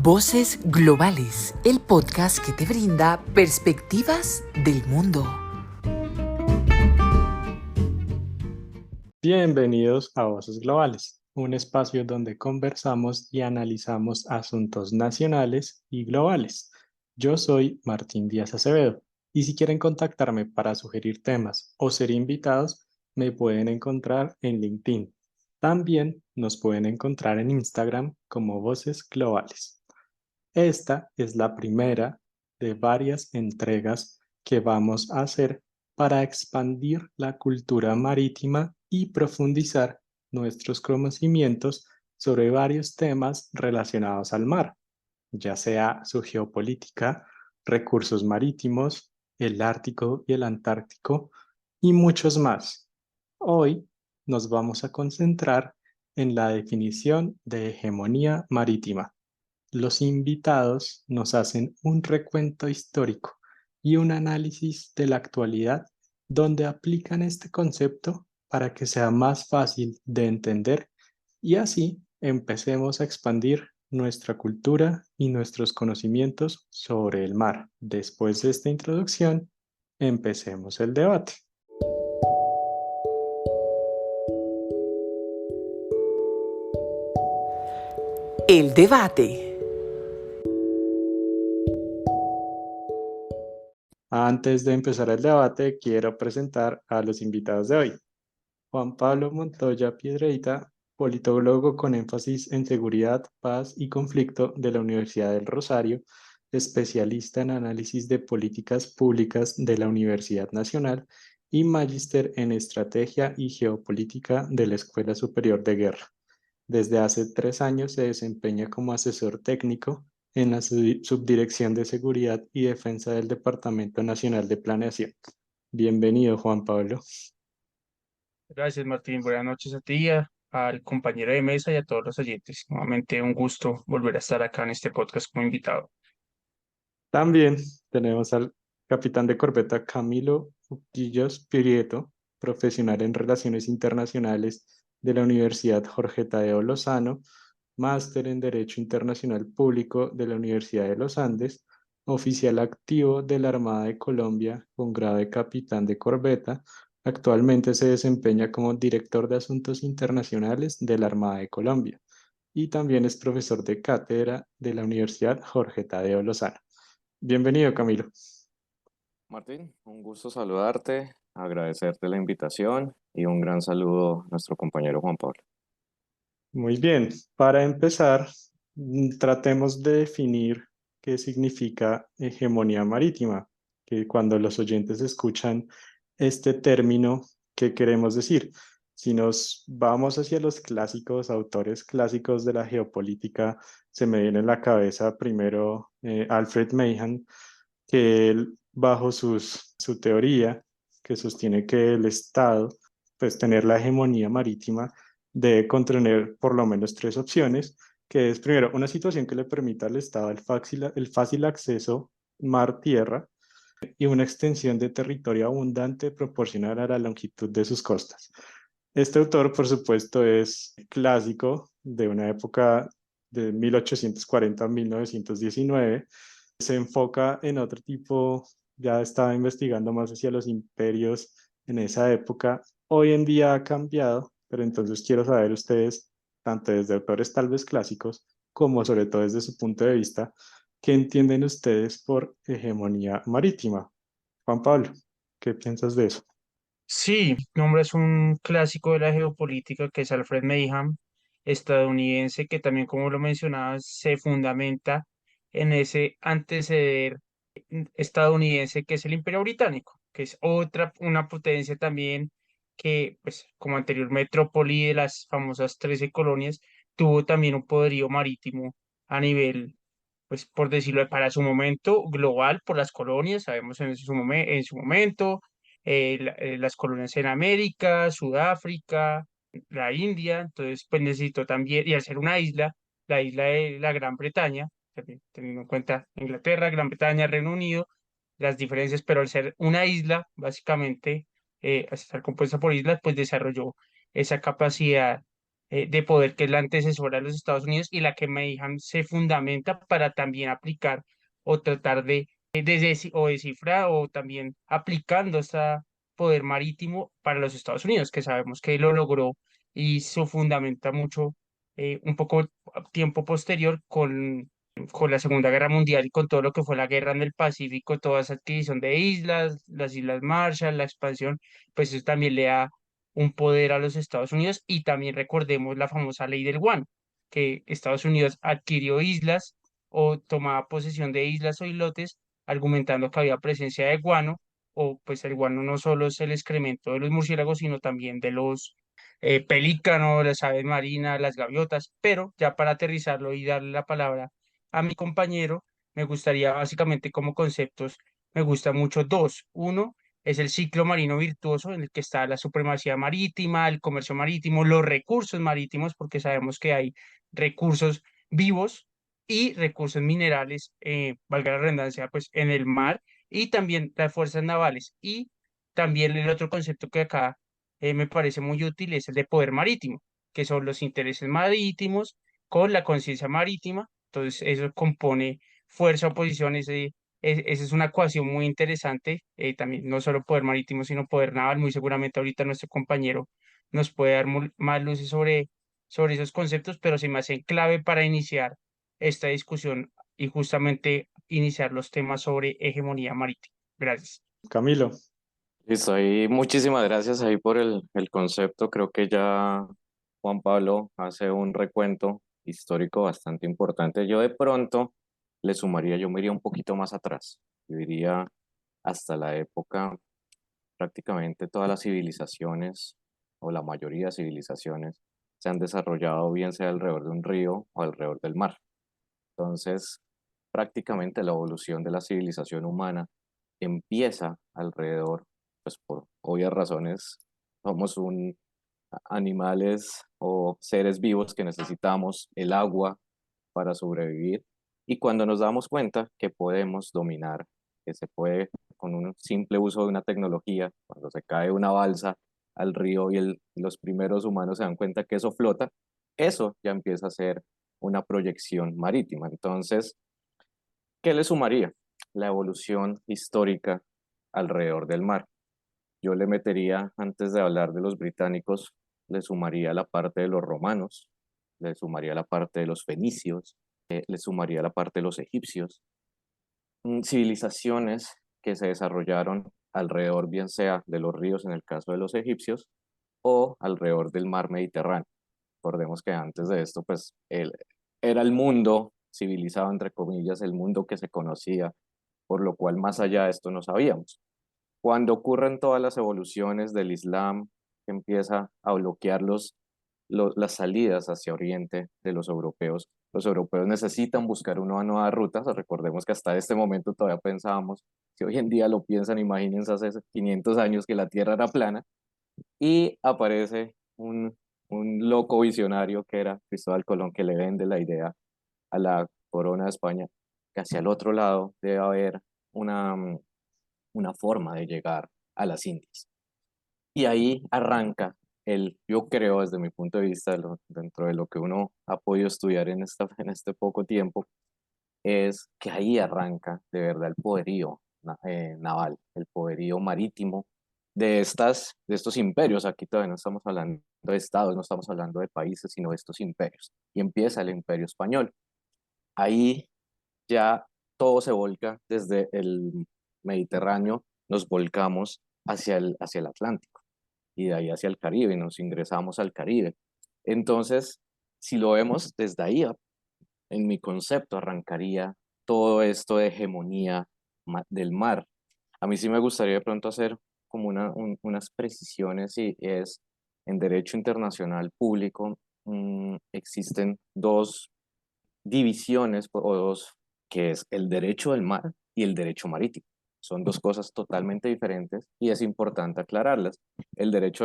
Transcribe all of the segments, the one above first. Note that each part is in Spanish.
Voces Globales, el podcast que te brinda perspectivas del mundo. Bienvenidos a Voces Globales, un espacio donde conversamos y analizamos asuntos nacionales y globales. Yo soy Martín Díaz Acevedo y si quieren contactarme para sugerir temas o ser invitados, me pueden encontrar en LinkedIn. También nos pueden encontrar en Instagram como Voces Globales. Esta es la primera de varias entregas que vamos a hacer para expandir la cultura marítima y profundizar nuestros conocimientos sobre varios temas relacionados al mar, ya sea su geopolítica, recursos marítimos, el Ártico y el Antártico y muchos más. Hoy nos vamos a concentrar en la definición de hegemonía marítima. Los invitados nos hacen un recuento histórico y un análisis de la actualidad donde aplican este concepto para que sea más fácil de entender y así empecemos a expandir nuestra cultura y nuestros conocimientos sobre el mar. Después de esta introducción, empecemos el debate. El debate. Antes de empezar el debate, quiero presentar a los invitados de hoy. Juan Pablo Montoya Piedreita, politólogo con énfasis en seguridad, paz y conflicto de la Universidad del Rosario, especialista en análisis de políticas públicas de la Universidad Nacional y magíster en estrategia y geopolítica de la Escuela Superior de Guerra. Desde hace 3 años se desempeña como asesor técnico en la Subdirección de Seguridad y Defensa del Departamento Nacional de Planeación. Bienvenido, Juan Pablo. Gracias, Martín. Buenas noches a ti, al compañero de mesa y a todos los oyentes. Nuevamente un gusto volver a estar acá en este podcast como invitado. También tenemos al capitán de corbeta Camilo Uquillos Prieto, profesional en Relaciones Internacionales de la Universidad Jorge Tadeo Lozano, máster en Derecho Internacional Público de la Universidad de los Andes, oficial activo de la Armada de Colombia con grado de capitán de corbeta. Actualmente se desempeña como director de Asuntos Internacionales de la Armada de Colombia y también es profesor de cátedra de la Universidad Jorge Tadeo Lozano. Bienvenido, Camilo. Martín, un gusto saludarte, agradecerte la invitación y un gran saludo a nuestro compañero Juan Pablo. Muy bien, para empezar, tratemos de definir qué significa hegemonía marítima, que cuando los oyentes escuchan este término, ¿qué queremos decir? Si nos vamos hacia los clásicos, autores clásicos de la geopolítica, se me viene en la cabeza primero Alfred Mahan, que él, bajo su teoría, que sostiene que el Estado, pues tener la hegemonía marítima, debe contener por lo menos 3 opciones, que es primero una situación que le permita al Estado el fácil acceso mar-tierra y una extensión de territorio abundante proporcional a la longitud de sus costas. Este autor, por supuesto, es clásico de una época de 1840 a 1919. Se enfoca en otro tipo, ya estaba investigando más hacia los imperios en esa época. Hoy en día ha cambiado, pero entonces quiero saber ustedes, tanto desde autores tal vez clásicos, como sobre todo desde su punto de vista, ¿qué entienden ustedes por hegemonía marítima? Juan Pablo, ¿qué piensas de eso? Sí, nombre es un clásico de la geopolítica que es Alfred Mahan, estadounidense, que también, como lo mencionabas, se fundamenta en ese anteceder estadounidense que es el Imperio Británico, que es una potencia también que, pues, como anterior metrópoli de las famosas 13 colonias, tuvo también un poderío marítimo a nivel, pues, por decirlo, para su momento global por las colonias, sabemos en su momento, las colonias en América, Sudáfrica, la India, entonces pues necesitó también, y al ser una isla, la isla de la Gran Bretaña, también teniendo en cuenta Inglaterra, Gran Bretaña, Reino Unido, las diferencias, pero al ser una isla, básicamente, al estar compuesta por islas, pues desarrolló esa capacidad de poder que es la antecesora de los Estados Unidos y la que Mayhem se fundamenta para también aplicar o tratar o descifrar o también aplicando este poder marítimo para los Estados Unidos, que sabemos que lo logró y se fundamenta mucho un poco tiempo posterior con la Segunda Guerra Mundial y con todo lo que fue la guerra en el Pacífico, toda esa adquisición de islas, las Islas Marshall, la expansión, pues eso también le da un poder a los Estados Unidos y también recordemos la famosa ley del Guano, que Estados Unidos adquirió islas o tomaba posesión de islas o islotes argumentando que había presencia de guano o pues el guano no solo es el excremento de los murciélagos, sino también de los pelícanos, las aves marinas, las gaviotas, pero ya para aterrizarlo y darle la palabra a mi compañero, me gustaría básicamente como conceptos, me gusta mucho dos. Uno es el ciclo marino virtuoso en el que está la supremacía marítima, el comercio marítimo, los recursos marítimos, porque sabemos que hay recursos vivos y recursos minerales, valga la redundancia, pues en el mar y también las fuerzas navales. Y también el otro concepto que acá me parece muy útil es el de poder marítimo, que son los intereses marítimos con la conciencia marítima. Entonces, eso compone fuerza, oposición, esa es una ecuación muy interesante, también no solo poder marítimo, sino poder naval. Muy seguramente ahorita nuestro compañero nos puede dar más luces sobre esos conceptos, pero se me hacen clave para iniciar esta discusión y justamente iniciar los temas sobre hegemonía marítima. Gracias. Camilo, Listo, ahí muchísimas gracias ahí por el concepto. Creo que ya Juan Pablo hace un recuento histórico bastante importante. Yo de pronto le sumaría, yo me iría un poquito más atrás. Yo iría hasta la época, prácticamente todas las civilizaciones, o la mayoría de civilizaciones, se han desarrollado bien sea alrededor de un río o alrededor del mar. Entonces, prácticamente la evolución de la civilización humana empieza alrededor, pues por obvias razones, somos animales o seres vivos que necesitamos el agua para sobrevivir. Y cuando nos damos cuenta que podemos dominar, que se puede con un simple uso de una tecnología, cuando se cae una balsa al río y los primeros humanos se dan cuenta que eso flota, eso ya empieza a ser una proyección marítima. Entonces, ¿qué le sumaría? La evolución histórica alrededor del mar. Yo le metería, antes de hablar de los británicos, le sumaría la parte de los romanos, le sumaría la parte de los fenicios, le sumaría la parte de los egipcios, civilizaciones que se desarrollaron alrededor, bien sea de los ríos en el caso de los egipcios, o alrededor del mar Mediterráneo. Recordemos que antes de esto, pues, era el mundo civilizado, entre comillas, el mundo que se conocía, por lo cual más allá de esto no sabíamos. Cuando ocurren todas las evoluciones del Islam, que empieza a bloquear las salidas hacia Oriente de los europeos necesitan buscar una nueva ruta. Recordemos que hasta este momento todavía pensábamos, si hoy en día lo piensan, imagínense hace 500 años que la Tierra era plana, y aparece un loco visionario que era Cristóbal Colón, que le vende la idea a la corona de España, que hacia el otro lado debe haber una forma de llegar a las Indias. Y ahí arranca yo creo desde mi punto de vista, dentro de lo que uno ha podido estudiar en este poco tiempo, es que ahí arranca de verdad el poderío naval, el poderío marítimo de estos imperios. Aquí todavía no estamos hablando de estados, no estamos hablando de países, sino de estos imperios. Y empieza el imperio español. Ahí ya todo se volca desde el Mediterráneo, nos volcamos hacia el Atlántico y de ahí hacia el Caribe, y nos ingresamos al Caribe. Entonces, si lo vemos desde ahí, en mi concepto arrancaría todo esto de hegemonía del mar. A mí sí me gustaría de pronto hacer como unas precisiones, y es en derecho internacional público, existen dos divisiones o dos, que es el derecho del mar y el derecho marítimo. Son dos cosas totalmente diferentes y es importante aclararlas. El derecho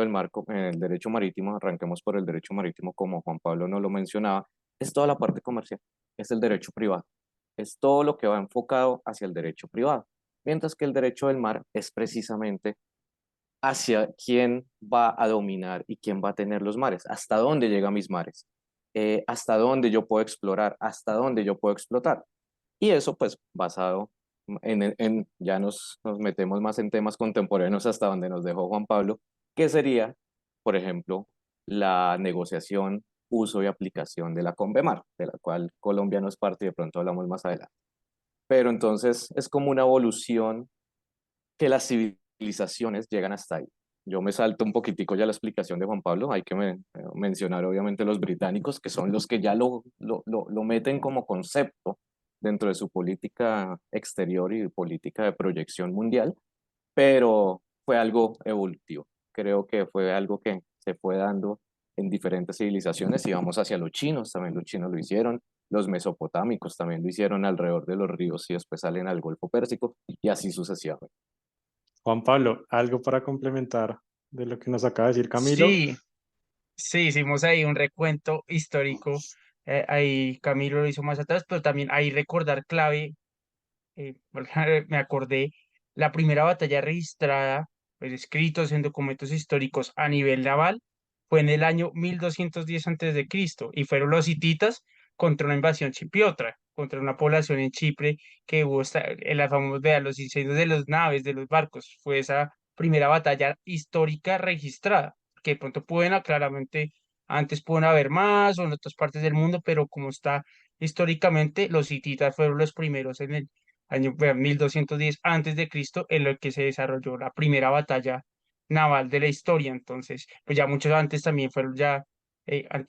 marítimo, arranquemos por el derecho marítimo, como Juan Pablo no lo mencionaba, es toda la parte comercial, es el derecho privado, es todo lo que va enfocado hacia el derecho privado, mientras que el derecho del mar es precisamente hacia quién va a dominar y quién va a tener los mares, hasta dónde llegan mis mares, hasta dónde yo puedo explorar, hasta dónde yo puedo explotar. Y eso pues basado ya nos metemos más en temas contemporáneos hasta donde nos dejó Juan Pablo, que sería, por ejemplo, la negociación, uso y aplicación de la Convemar, de la cual Colombia no es parte y de pronto hablamos más adelante. Pero entonces es como una evolución que las civilizaciones llegan hasta ahí. Yo me salto un poquitico ya la explicación de Juan Pablo, hay que mencionar obviamente los británicos, que son los que ya lo meten como concepto dentro de su política exterior y política de proyección mundial, pero fue algo evolutivo. Creo que fue algo que se fue dando en diferentes civilizaciones y vamos hacia los chinos, también los chinos lo hicieron, los mesopotámicos también lo hicieron alrededor de los ríos y después salen al Golfo Pérsico y así sucesivamente. Juan Pablo, algo para complementar de lo que nos acaba de decir Camilo. Sí, sí, hicimos ahí un recuento histórico. Ahí Camilo lo hizo más atrás, pero también ahí recordar clave, porque me acordé, la primera batalla registrada, pues escritos en documentos históricos a nivel naval, fue en el año 1210 a.C. y fueron los hititas contra una invasión chipriota, contra una población en Chipre que hubo en las famosas de los incendios de las naves, de los barcos. Fue esa primera batalla histórica registrada, que de pronto pueden claramente, antes pueden haber más o en otras partes del mundo, pero como está históricamente, los hititas fueron los primeros en el año 1210 antes de Cristo, en lo que se desarrolló la primera batalla naval de la historia. Entonces, pues ya muchos antes también fueron ya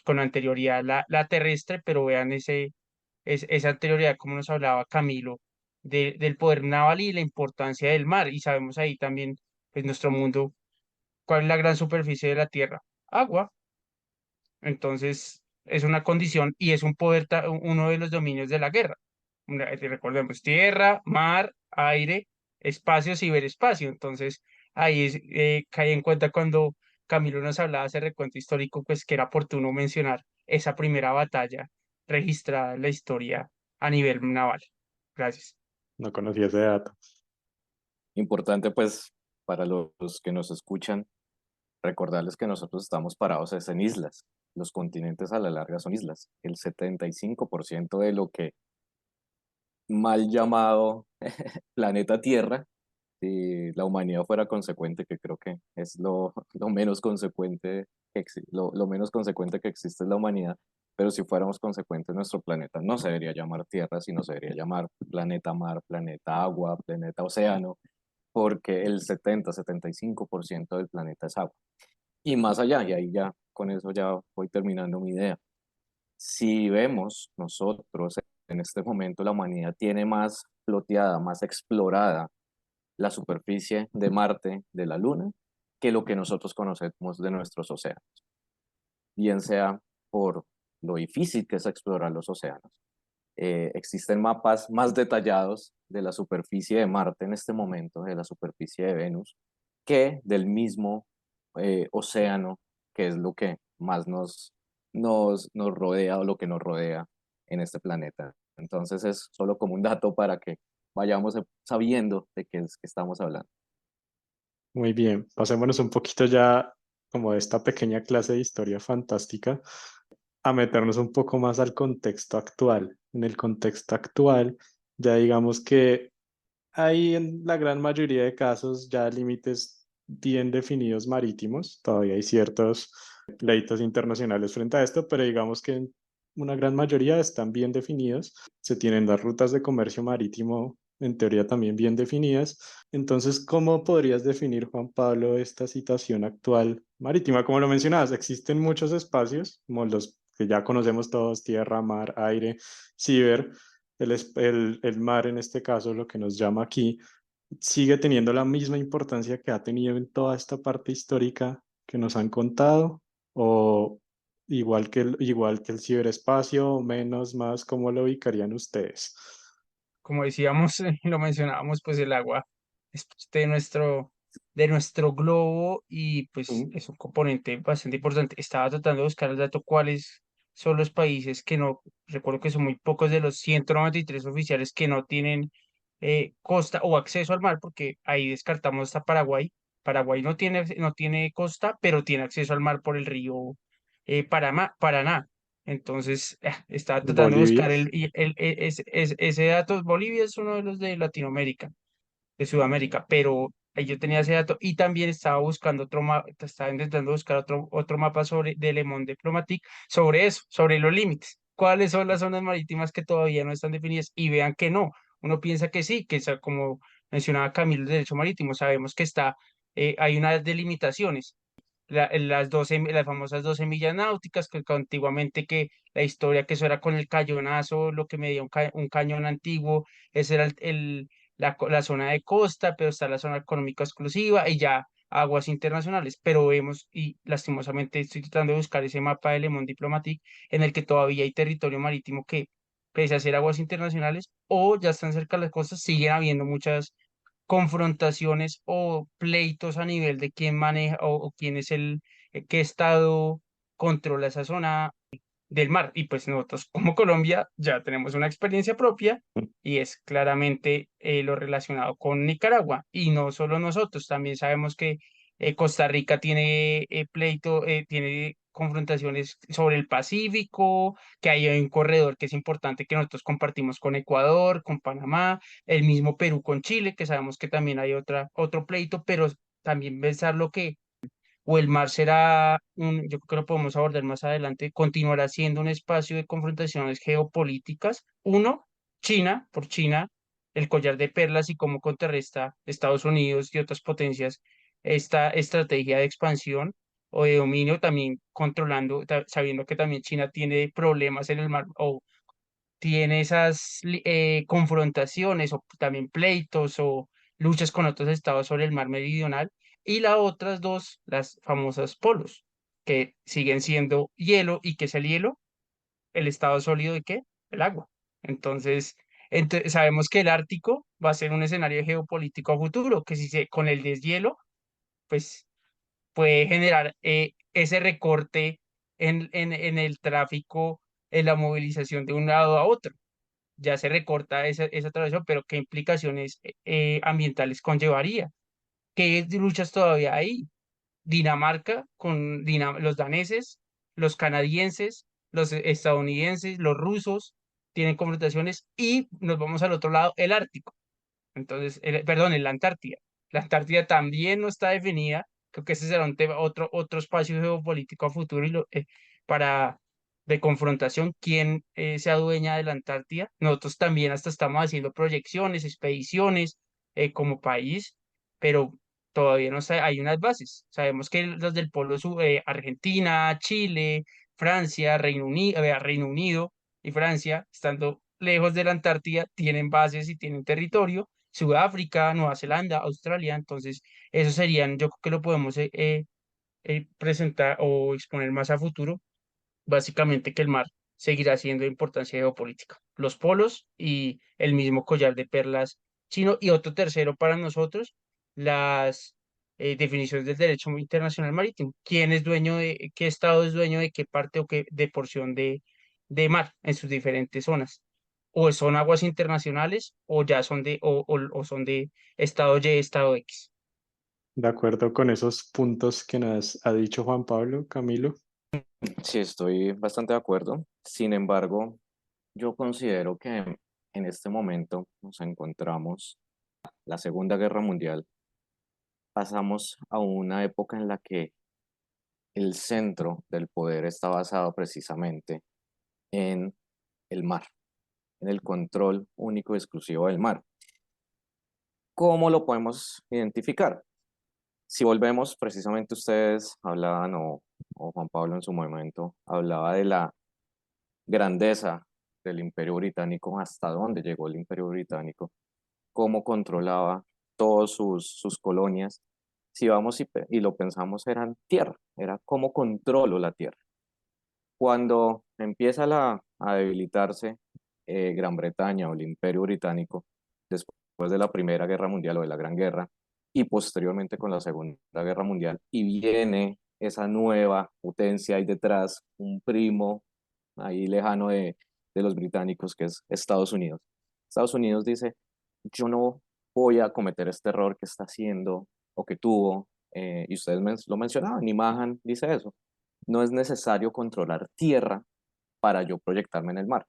con anterioridad la terrestre, pero vean esa anterioridad, como nos hablaba Camilo, del poder naval y la importancia del mar. Y sabemos ahí también, pues nuestro mundo, ¿cuál es la gran superficie de la Tierra? Agua. Entonces, es una condición y es un poder, uno de los dominios de la guerra. Recordemos, tierra, mar, aire, espacio, ciberespacio. Entonces, ahí cae en cuenta cuando Camilo nos hablaba de ese recuento histórico, pues que era oportuno mencionar esa primera batalla registrada en la historia a nivel naval. Gracias. No conocía ese dato. Importante pues para los que nos escuchan, recordarles que nosotros estamos parados es en islas. Los continentes a la larga son islas. El 75% de lo que mal llamado planeta Tierra, si la humanidad fuera consecuente, que creo que es lo menos consecuente lo menos consecuente que existe es la humanidad, pero si fuéramos consecuentes, nuestro planeta no se debería llamar Tierra, sino se debería llamar planeta mar, planeta agua, planeta océano, porque el 70-75% del planeta es agua. Y más allá, y ahí ya con eso ya voy terminando mi idea. Si vemos nosotros en este momento, la humanidad tiene más floteada, más explorada la superficie de Marte, de la Luna, que lo que nosotros conocemos de nuestros océanos, bien sea por lo difícil que es explorar los océanos. Existen mapas más detallados de la superficie de Marte en este momento, de la superficie de Venus, que del mismo océano, que es lo que más nos rodea o lo que nos rodea en este planeta. Entonces es solo como un dato para que vayamos sabiendo de qué es que estamos hablando. Muy bien, pasémonos un poquito ya como de esta pequeña clase de historia fantástica a meternos un poco más al contexto actual. En el contexto actual, ya digamos que hay en la gran mayoría de casos ya límites bien definidos marítimos. Todavía hay ciertos pleitos internacionales frente a esto, pero digamos que en una gran mayoría están bien definidos. Se tienen las rutas de comercio marítimo en teoría también bien definidas. Entonces, ¿cómo podrías definir, Juan Pablo, esta situación actual marítima? Como lo mencionabas, existen muchos espacios, como los que ya conocemos todos, tierra, mar, aire, ciber, el mar en este caso, lo que nos llama aquí, sigue teniendo la misma importancia que ha tenido en toda esta parte histórica que nos han contado, o igual que el ciberespacio, menos, más, ¿cómo lo ubicarían ustedes? Como decíamos, lo mencionábamos, pues el agua es parte de nuestro globo y pues Mm. es un componente bastante importante. Estaba tratando de buscar el dato cuáles son los países que no, recuerdo que son muy pocos de los 193 oficiales que no tienen costa o acceso al mar, porque ahí descartamos hasta Paraguay. Paraguay no tiene costa, pero tiene acceso al mar por el río Paraná. Entonces, estaba tratando de Bolivia. buscar ese dato. Bolivia es uno de los de Latinoamérica, de Sudamérica, pero ahí yo tenía ese dato y también estaba buscando otro mapa, estaba intentando buscar otro mapa de Le Monde Diplomatique sobre eso, sobre los límites. ¿Cuáles son las zonas marítimas que todavía no están definidas? Y vean que no. Uno piensa que sí, como mencionaba Camilo, el derecho marítimo, sabemos que hay unas delimitaciones. Las famosas 12 millas náuticas, que antiguamente que la historia que eso era con el cañonazo, lo que medía un cañón antiguo, ese era la zona de costa, pero está la zona económica exclusiva y ya aguas internacionales. Pero vemos, y lastimosamente estoy tratando de buscar ese mapa de Le Monde Diplomatique, en el que todavía hay territorio marítimo que, pese a ser aguas internacionales o ya están cerca de las costas, siguen habiendo muchas confrontaciones o pleitos a nivel de quién maneja o quién es qué estado controla esa zona del mar. Y pues nosotros como Colombia ya tenemos una experiencia propia y es claramente lo relacionado con Nicaragua. Y no solo nosotros, también sabemos que Costa Rica tiene tiene confrontaciones sobre el Pacífico, que hay un corredor que es importante que nosotros compartimos con Ecuador, con Panamá, el mismo Perú con Chile, que sabemos que también hay otro pleito, pero también pensar lo que o el mar yo creo que lo podemos abordar más adelante, continuará siendo un espacio de confrontaciones geopolíticas. Uno, China, por China, el collar de perlas y cómo contrarresta Estados Unidos y otras potencias esta estrategia de expansión o de dominio, también controlando, sabiendo que también China tiene problemas en el mar o tiene esas confrontaciones o también pleitos o luchas con otros estados sobre el mar meridional, y las otras dos, las famosas polos, que siguen siendo hielo. ¿Y qué es el hielo? ¿El estado sólido de qué? El agua. Entonces, sabemos que el Ártico va a ser un escenario geopolítico a futuro, que si con el deshielo, pues puede generar ese recorte en el tráfico, en la movilización de un lado a otro. Ya se recorta esa travesión, pero ¿qué implicaciones ambientales conllevaría? ¿Qué luchas todavía hay? Dinamarca con los daneses, los canadienses, los estadounidenses, los rusos tienen confrontaciones y nos vamos al otro lado, el Ártico. Entonces, perdón, en la Antártida. La Antártida también no está definida. Creo que ese será un tema, otro espacio geopolítico a futuro para de confrontación, quién se adueña de la Antártida. Nosotros también hasta estamos haciendo proyecciones, expediciones como país, pero todavía no hay unas bases. Sabemos que los del Polo Sur, Argentina, Chile, Francia, Reino Unido y Francia, estando lejos de la Antártida, tienen bases y tienen territorio. Sudáfrica, Nueva Zelanda, Australia. Entonces, eso serían, yo creo que lo podemos presentar o exponer más a futuro, básicamente que el mar seguirá siendo de importancia geopolítica. Los polos y el mismo collar de perlas chino, y otro tercero para nosotros, las definiciones del derecho internacional marítimo. ¿Quién es dueño qué estado es dueño de qué parte o qué de porción de mar en sus diferentes zonas? O son aguas internacionales o ya son o son de estado Y, estado X. De acuerdo con esos puntos que nos ha dicho Juan Pablo, Camilo. Sí, estoy bastante de acuerdo. Sin embargo, yo considero que en este momento nos encontramos la Segunda Guerra Mundial. Pasamos a una época en la que el centro del poder está basado precisamente en el mar, en el control único y exclusivo del mar. ¿Cómo lo podemos identificar? Si volvemos, precisamente ustedes hablaban, o Juan Pablo en su momento, hablaba de la grandeza del Imperio Británico, hasta dónde llegó el Imperio Británico, cómo controlaba todas sus colonias. Si vamos y lo pensamos, eran tierra, era cómo controlo la tierra. Cuando empieza a debilitarse Gran Bretaña o el Imperio Británico, después de la Primera Guerra Mundial o de la Gran Guerra, y posteriormente con la Segunda Guerra Mundial, y viene esa nueva potencia ahí detrás, un primo ahí lejano de los británicos, que es Estados Unidos. Estados Unidos dice, yo no voy a cometer este error que está haciendo o que tuvo y ustedes lo mencionaban, y Mahan dice eso, no es necesario controlar tierra para yo proyectarme en el mar.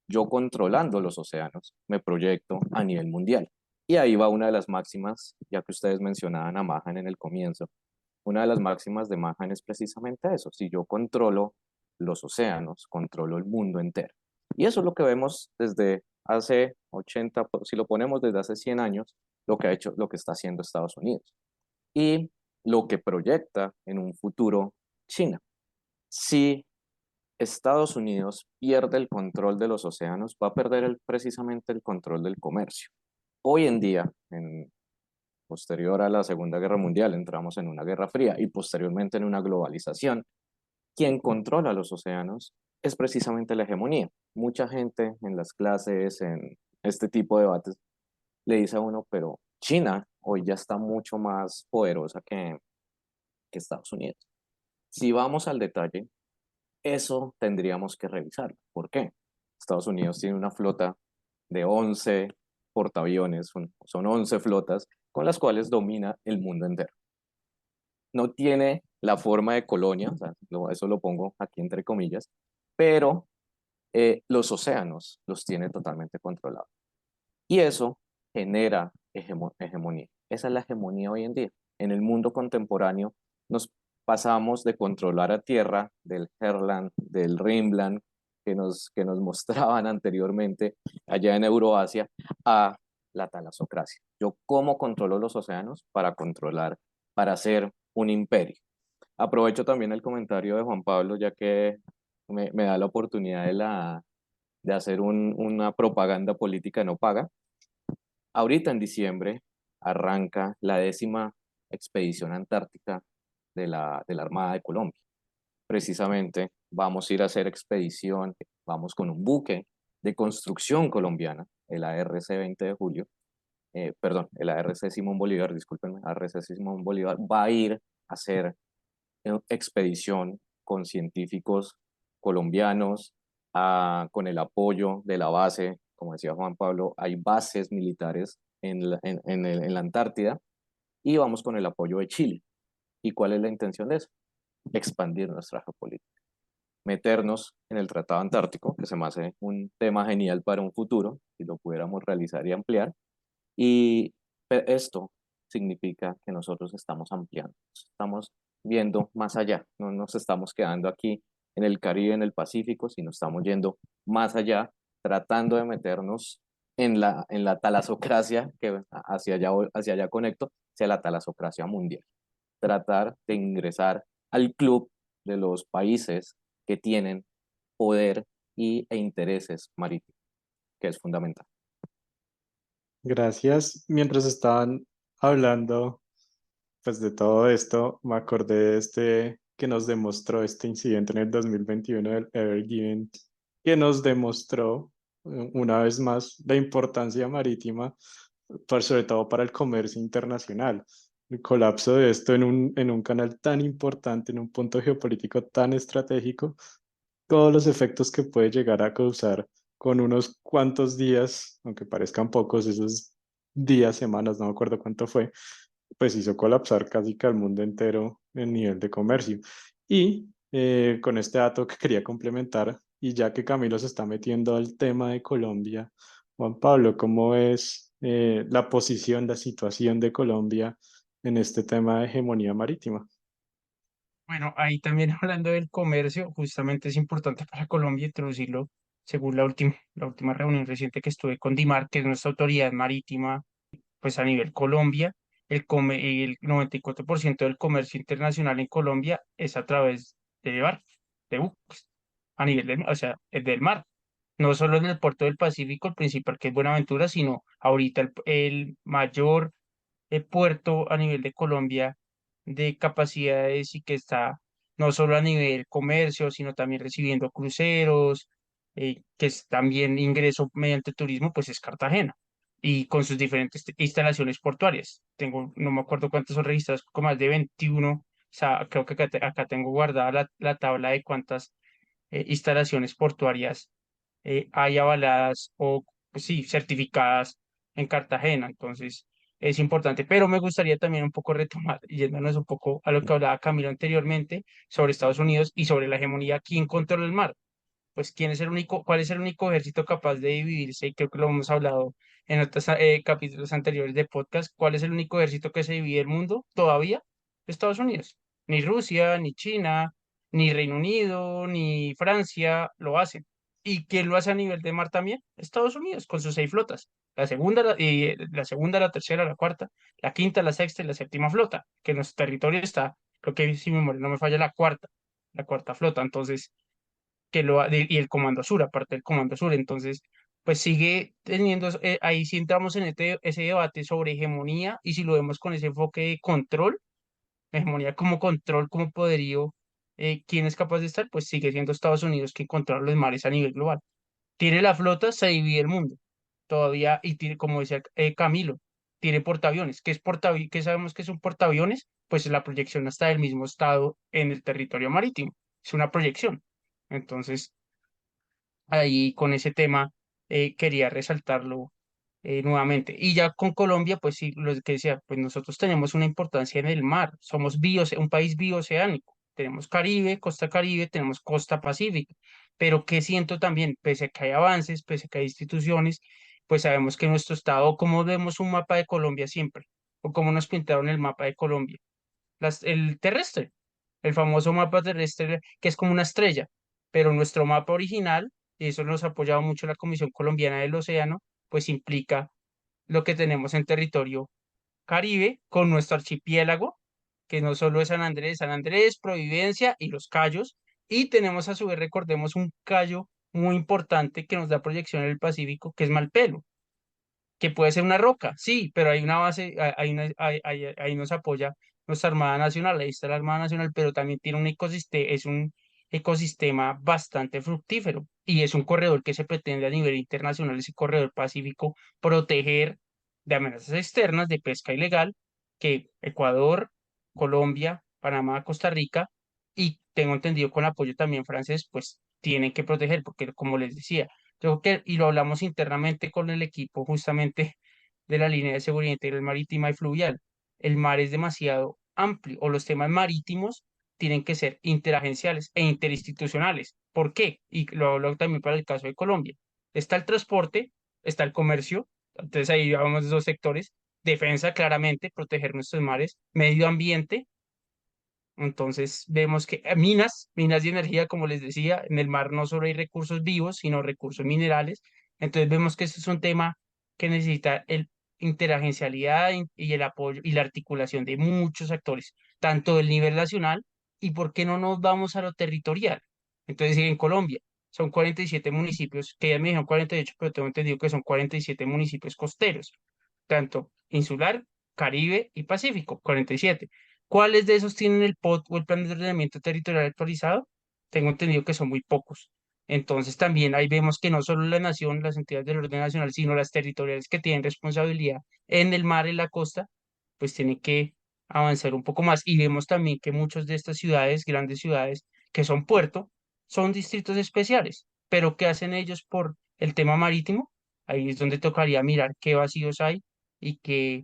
Yo controlando los océanos me proyecto a nivel mundial. Y ahí va una de las máximas, ya que ustedes mencionaban a Mahan en el comienzo, una de las máximas de Mahan es precisamente eso. Si yo controlo los océanos, controlo el mundo entero. Y eso es lo que vemos desde hace 80, si lo ponemos desde hace 100 años, lo que ha hecho, lo que está haciendo Estados Unidos. Y lo que proyecta en un futuro China. Si Estados Unidos pierde el control de los océanos, va a perder precisamente el control del comercio. Hoy en día, posterior a la Segunda Guerra Mundial, entramos en una guerra fría y posteriormente en una globalización. Quien controla los océanos es precisamente la hegemonía. Mucha gente en las clases, en este tipo de debates, le dice a uno, pero China hoy ya está mucho más poderosa que Estados Unidos. Si vamos al detalle, eso tendríamos que revisar. ¿Por qué? Estados Unidos tiene una flota de 11 portaaviones, son 11 flotas con las cuales domina el mundo entero. No tiene la forma de colonia, o sea, eso lo pongo aquí entre comillas, pero los océanos los tiene totalmente controlados. Y eso genera hegemonía. Esa es la hegemonía hoy en día. En el mundo contemporáneo nos pasamos de controlar a tierra, del Herland, del Rhineland, que nos mostraban anteriormente allá en Euroasia, a la talasocracia. Yo cómo controlo los océanos para controlar, para hacer un imperio. Aprovecho también el comentario de Juan Pablo, ya que me da la oportunidad de hacer una propaganda política no paga. Ahorita en diciembre arranca la 10ª expedición antártica de la Armada de Colombia. Precisamente vamos a ir a hacer expedición, vamos con un buque de construcción colombiana, el ARC 20 de julio, perdón, el ARC Simón Bolívar, discúlpenme, ARC Simón Bolívar va a ir a hacer expedición con científicos colombianos, con el apoyo de la base, como decía Juan Pablo, hay bases militares en la Antártida y vamos con el apoyo de Chile. ¿Y cuál es la intención de eso? Expandir nuestra geopolítica, meternos en el Tratado Antártico, que se me hace un tema genial para un futuro, si lo pudiéramos realizar y ampliar. Y esto significa que nosotros estamos ampliando, estamos viendo más allá, no nos estamos quedando aquí en el Caribe, en el Pacífico, sino estamos yendo más allá, tratando de meternos en la talasocracia, que hacia allá conecto, hacia la talasocracia mundial. Tratar de ingresar al club de los países que tienen poder e intereses marítimos, que es fundamental. Gracias. Mientras estaban hablando, pues de todo esto, me acordé de este que nos demostró este incidente en el 2021 del Ever Given, que nos demostró una vez más la importancia marítima, sobre todo para el comercio internacional. El colapso de esto en un canal tan importante, en un punto geopolítico tan estratégico, todos los efectos que puede llegar a causar con unos cuantos días, aunque parezcan pocos, esos días, semanas, no me acuerdo cuánto fue, pues hizo colapsar casi que al mundo entero en nivel de comercio. Y con este dato que quería complementar, y ya que Camilo se está metiendo al tema de Colombia, Juan Pablo, ¿cómo es la posición, la situación de Colombia en este tema de hegemonía marítima? Bueno, ahí también hablando del comercio, justamente es importante para Colombia introducirlo, según la última reunión reciente que estuve con DIMAR, que es nuestra autoridad marítima, pues a nivel Colombia, el 94% del comercio internacional en Colombia es a través de barcos, de buques, a nivel del, o sea, del mar. No solo en el puerto del Pacífico, el principal que es Buenaventura, sino ahorita el mayor puerto a nivel de Colombia de capacidades y que está no solo a nivel comercio, sino también recibiendo cruceros, que es también ingreso mediante turismo, pues es Cartagena y con sus diferentes instalaciones portuarias. No me acuerdo cuántas son registradas, con más de 21. O sea, creo que acá tengo guardada la tabla de cuántas instalaciones portuarias hay avaladas o, pues sí, certificadas en Cartagena. Entonces, es importante, pero me gustaría también un poco retomar, yéndonos un poco a lo que hablaba Camilo anteriormente sobre Estados Unidos y sobre la hegemonía, ¿quién controla el mar? Pues quién es el único, cuál es el único ejército capaz de dividirse, y creo que lo hemos hablado en otros capítulos anteriores de podcast, ¿cuál es el único ejército que se divide el mundo todavía? Estados Unidos. Ni Rusia, ni China, ni Reino Unido, ni Francia lo hacen. ¿Y quién lo hace a nivel de mar también? Estados Unidos, con sus 6 flotas. La segunda, la tercera, la cuarta, la quinta, la sexta y la séptima flota, que en nuestro territorio está, creo que si mi memoria no me falla, la cuarta flota. Entonces, y el Comando Sur, aparte del Comando Sur. Entonces, pues sigue teniendo, ahí sí entramos en ese debate sobre hegemonía, y si lo vemos con ese enfoque de control, hegemonía como control, como poderío, ¿quién es capaz de estar? Pues sigue siendo Estados Unidos quien controla los mares a nivel global. Tiene la flota, se divide el mundo todavía, y tiene, como decía Camilo, tiene portaaviones. ¿Qué sabemos que es un portaaviones? Pues la proyección hasta del mismo estado en el territorio marítimo. Es una proyección. Entonces, ahí con ese tema quería resaltarlo nuevamente. Y ya con Colombia, pues sí, lo que decía, pues nosotros tenemos una importancia en el mar, somos un país bioceánico, tenemos Caribe, tenemos costa Pacífica, pero que siento también, pese a que hay avances, pese a que hay instituciones, pues sabemos que nuestro estado, como vemos un mapa de Colombia siempre, o como nos pintaron el mapa de Colombia, el terrestre, el famoso mapa terrestre que es como una estrella, pero nuestro mapa original, y eso nos ha apoyado mucho la Comisión Colombiana del Océano, pues implica lo que tenemos en territorio Caribe con nuestro archipiélago, que no solo es San Andrés, Providencia y Los Cayos, y tenemos a su vez, recordemos, un callo muy importante que nos da proyección en el Pacífico, que es Malpelo, que puede ser una roca, sí, pero hay una base, ahí nos apoya nuestra Armada Nacional, ahí está la Armada Nacional, pero también tiene un ecosistema bastante fructífero, y es un corredor que se pretende a nivel internacional, ese corredor pacífico, proteger de amenazas externas de pesca ilegal, que Ecuador, Colombia, Panamá, Costa Rica, y tengo entendido con apoyo también francés, pues tienen que proteger, porque como les decía, y lo hablamos internamente con el equipo justamente de la línea de seguridad integral marítima y fluvial. El mar es demasiado amplio, o los temas marítimos tienen que ser interagenciales e interinstitucionales. ¿Por qué? Y lo hablo también para el caso de Colombia. Está el transporte, está el comercio, entonces ahí vamos de dos sectores: defensa, claramente, proteger nuestros mares; medio ambiente. Entonces vemos que minas de energía, como les decía, en el mar no solo hay recursos vivos, sino recursos minerales. Entonces vemos que este es un tema que necesita el interagencialidad y el apoyo y la articulación de muchos actores, tanto del nivel nacional, y por qué no nos vamos a lo territorial. Entonces, en Colombia son 47 municipios, que ya me dijeron 48, pero tengo entendido que son 47 municipios costeros, tanto insular, Caribe y Pacífico, 47. ¿Cuáles de esos tienen el POT o el Plan de Ordenamiento Territorial actualizado? Tengo entendido que son muy pocos. Entonces también ahí vemos que no solo la nación, las entidades del orden nacional, sino las territoriales que tienen responsabilidad en el mar y la costa, pues tienen que avanzar un poco más. Y vemos también que muchas de estas ciudades, grandes ciudades, que son puerto, son distritos especiales. Pero ¿qué hacen ellos por el tema marítimo? Ahí es donde tocaría mirar qué vacíos hay y qué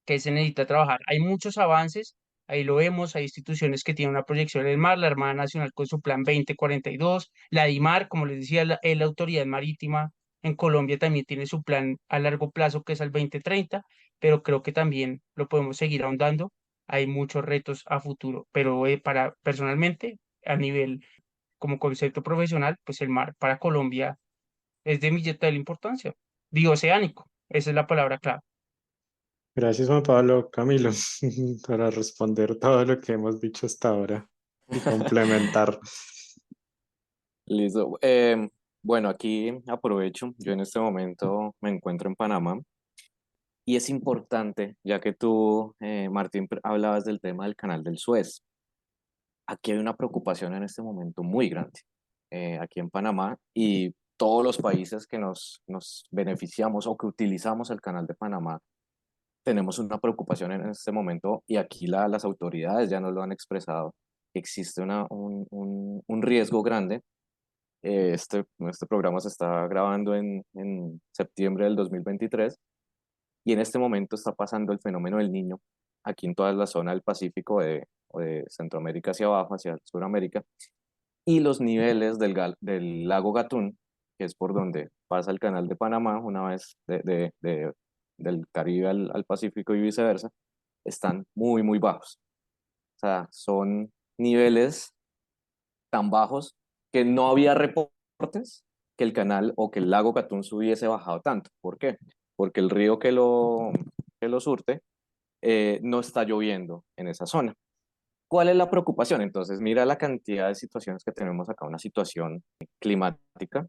se necesita trabajar. Hay muchos avances, ahí lo vemos, hay instituciones que tienen una proyección en el mar, la Armada Nacional con su Plan 2042, la DIMAR, como les decía, la Autoridad Marítima en Colombia también tiene su plan a largo plazo, que es al 2030, pero creo que también lo podemos seguir ahondando. Hay muchos retos a futuro, pero personalmente, a nivel como concepto profesional, pues el mar para Colombia es de vital importancia. Bioceánico, esa es la palabra clave. Gracias, Juan Pablo. Camilo, para responder todo lo que hemos dicho hasta ahora y complementar. Listo. Bueno, aquí aprovecho. Yo en este momento me encuentro en Panamá y es importante, ya que tú, Martín, hablabas del tema del canal del Suez. Aquí hay una preocupación en este momento muy grande, aquí en Panamá, y todos los países que nos beneficiamos o que utilizamos el canal de Panamá tenemos una preocupación en este momento, y aquí las autoridades ya nos lo han expresado. Existe un riesgo grande. Este programa se está grabando en septiembre del 2023, y en este momento está pasando el fenómeno del Niño aquí en toda la zona del Pacífico o de Centroamérica hacia abajo, hacia Sudamérica, y los niveles del lago Gatún, que es por donde pasa el canal de Panamá, una vez del Caribe al Pacífico y viceversa, están muy, muy bajos. O sea, son niveles tan bajos que no había reportes que el canal o que el lago Gatún se hubiese bajado tanto. ¿Por qué? Porque el río que lo surte no está lloviendo en esa zona. ¿Cuál es la preocupación? Entonces, mira la cantidad de situaciones que tenemos acá, una situación climática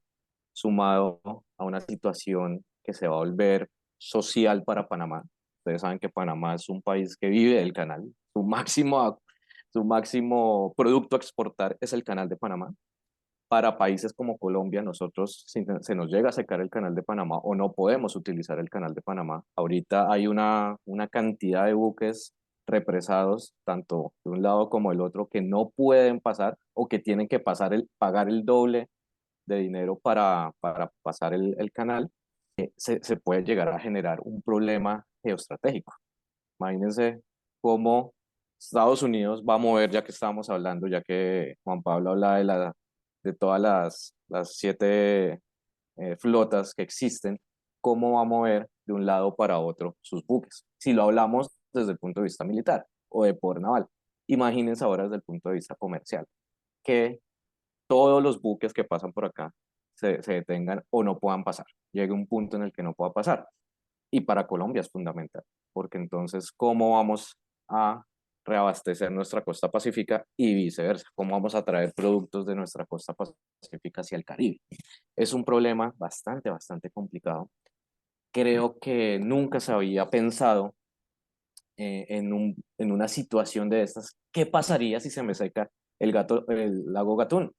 sumado a una situación que se va a volver social para Panamá. Ustedes saben que Panamá es un país que vive del canal, su máximo producto a exportar es el canal de Panamá. Para países como Colombia, nosotros, si se nos llega a secar el canal de Panamá o no podemos utilizar el canal de Panamá, ahorita hay una cantidad de buques represados, tanto de un lado como del otro, que no pueden pasar o que tienen que pagar el doble de dinero para pasar el canal, se puede llegar a generar un problema geoestratégico. Imagínense cómo Estados Unidos va a mover, ya que estábamos hablando, ya que Juan Pablo habla de todas las 7 flotas que existen, cómo va a mover de un lado para otro sus buques. Si lo hablamos desde el punto de vista militar o de poder naval, imagínense ahora desde el punto de vista comercial, que todos los buques que pasan por acá se detengan o no puedan pasar. Llegue un punto en el que no pueda pasar. Y para Colombia es fundamental, porque entonces, ¿cómo vamos a reabastecer nuestra costa pacífica y viceversa? ¿Cómo vamos a traer productos de nuestra costa pacífica hacia el Caribe? Es un problema bastante, bastante complicado. Creo que nunca se había pensado en una situación de estas. ¿Qué pasaría si se me seca el lago Gatún?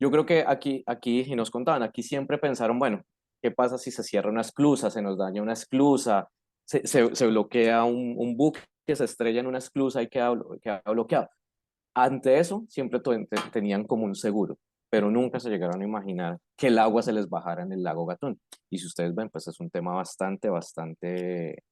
Yo creo que aquí, y nos contaban, aquí siempre pensaron, bueno, ¿qué pasa si se cierra una esclusa, se nos daña una esclusa, se bloquea un buque que se estrella en una esclusa y queda bloqueado? Ante eso, siempre tenían como un seguro, pero nunca se llegaron a imaginar que el agua se les bajara en el lago Gatún. Y si ustedes ven, pues es un tema bastante, bastante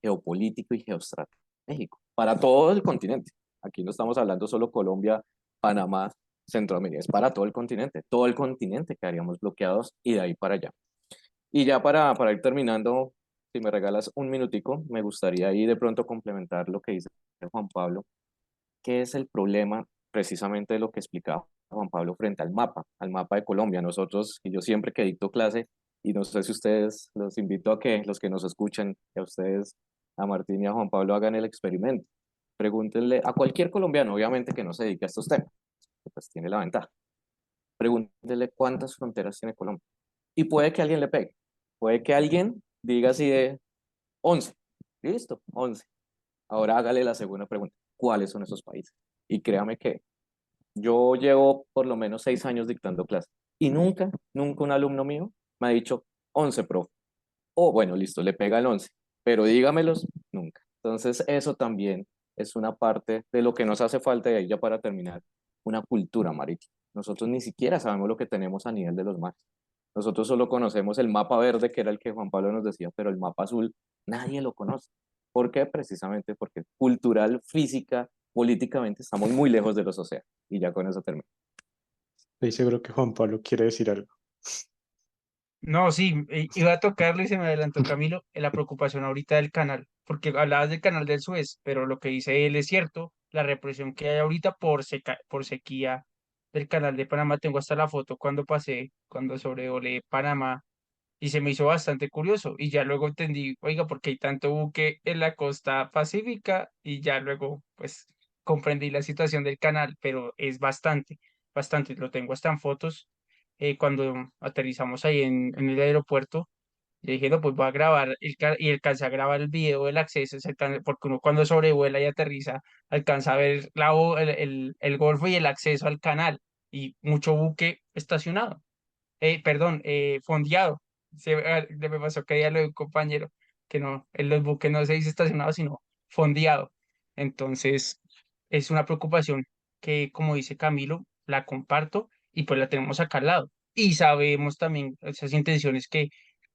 geopolítico y geoestratégico para todo el continente. Aquí no estamos hablando solo Colombia, Panamá, Centroamérica, es para todo el continente quedaríamos bloqueados y de ahí para allá. Y ya para ir terminando, si me regalas un minutico, me gustaría ahí de pronto complementar lo que dice Juan Pablo, que es el problema precisamente de lo que explicaba Juan Pablo frente al mapa de Colombia. Nosotros, y yo siempre que dicto clase, y no sé si ustedes, los invito a que los que nos escuchan, que a ustedes, a Martín y a Juan Pablo, hagan el experimento. Pregúntenle a cualquier colombiano, obviamente que no se dedique a estos temas, que pues tiene la ventaja. Pregúntenle cuántas fronteras tiene Colombia. Y puede que alguien le pegue. Puede que alguien diga así de 11. Listo, 11. Ahora hágale la segunda pregunta. ¿Cuáles son esos países? Y créame que yo llevo por lo menos 6 años dictando clases y nunca un alumno mío me ha dicho 11, profe. O bueno, listo, le pega el 11, pero dígamelos nunca. Entonces, eso también es una parte de lo que nos hace falta, y ahí ya para terminar, una cultura marítima. Nosotros ni siquiera sabemos lo que tenemos a nivel de los mares. Nosotros solo conocemos el mapa verde, que era el que Juan Pablo nos decía, pero el mapa azul nadie lo conoce. ¿Por qué? Precisamente porque cultural, física, políticamente estamos muy lejos de los océanos. Y ya con eso termino. Estoy seguro que Juan Pablo quiere decir algo. No, sí, iba a tocarlo y se me adelantó Camilo, la preocupación ahorita del canal, porque hablabas del canal del Suez, pero lo que dice él es cierto, la represión que hay ahorita por sequía del canal de Panamá, tengo hasta la foto cuando sobrevolé Panamá, y se me hizo bastante curioso, y ya luego entendí, oiga, ¿por qué hay tanto buque en la costa pacífica? Y ya luego, pues, comprendí la situación del canal, pero es bastante, bastante, lo tengo hasta en fotos cuando aterrizamos ahí en el aeropuerto, yo dije, no, pues voy a grabar y alcancé a grabar el video del acceso, porque uno cuando sobrevuela y aterriza alcanza a ver el golfo y el acceso al canal y mucho buque estacionado, perdón, fondeado. Me pasó que día lo de un compañero, que no, en los buques no se dice estacionado, sino fondeado. Entonces, es una preocupación que, como dice Camilo, la comparto y pues la tenemos acá al lado. Y sabemos también esas intenciones que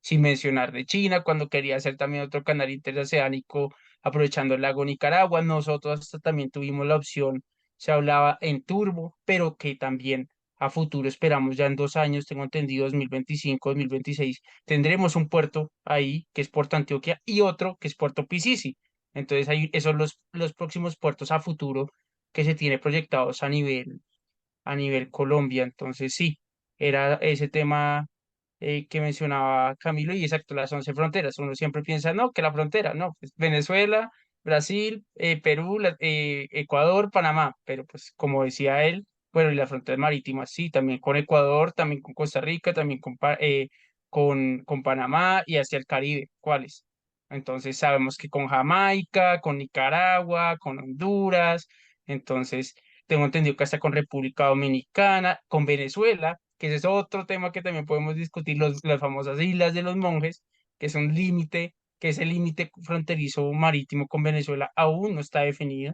sin mencionar de China, cuando quería hacer también otro canal interoceánico aprovechando el lago Nicaragua. Nosotros hasta también tuvimos la opción, se hablaba en turbo, pero que también a futuro esperamos ya en 2 años, tengo entendido 2025, 2026, tendremos un puerto ahí que es Puerto Antioquia y otro que es Puerto Piscici. Entonces, ahí, esos son los próximos puertos a futuro que se tiene proyectados a nivel Colombia. Entonces, sí, era ese tema que mencionaba Camilo y exacto, las 11 fronteras. Uno siempre piensa, no, que la frontera, no, pues Venezuela, Brasil, Perú, Ecuador, Panamá, pero pues como decía él, bueno, y las fronteras marítimas, sí, también con Ecuador, también con Costa Rica, también con Panamá y hacia el Caribe, ¿cuáles? Entonces sabemos que con Jamaica, con Nicaragua, con Honduras, entonces tengo entendido que hasta con República Dominicana, con Venezuela, que ese es otro tema que también podemos discutir, las famosas Islas de los Monjes, que es un límite, que ese límite fronterizo marítimo con Venezuela aún no está definido.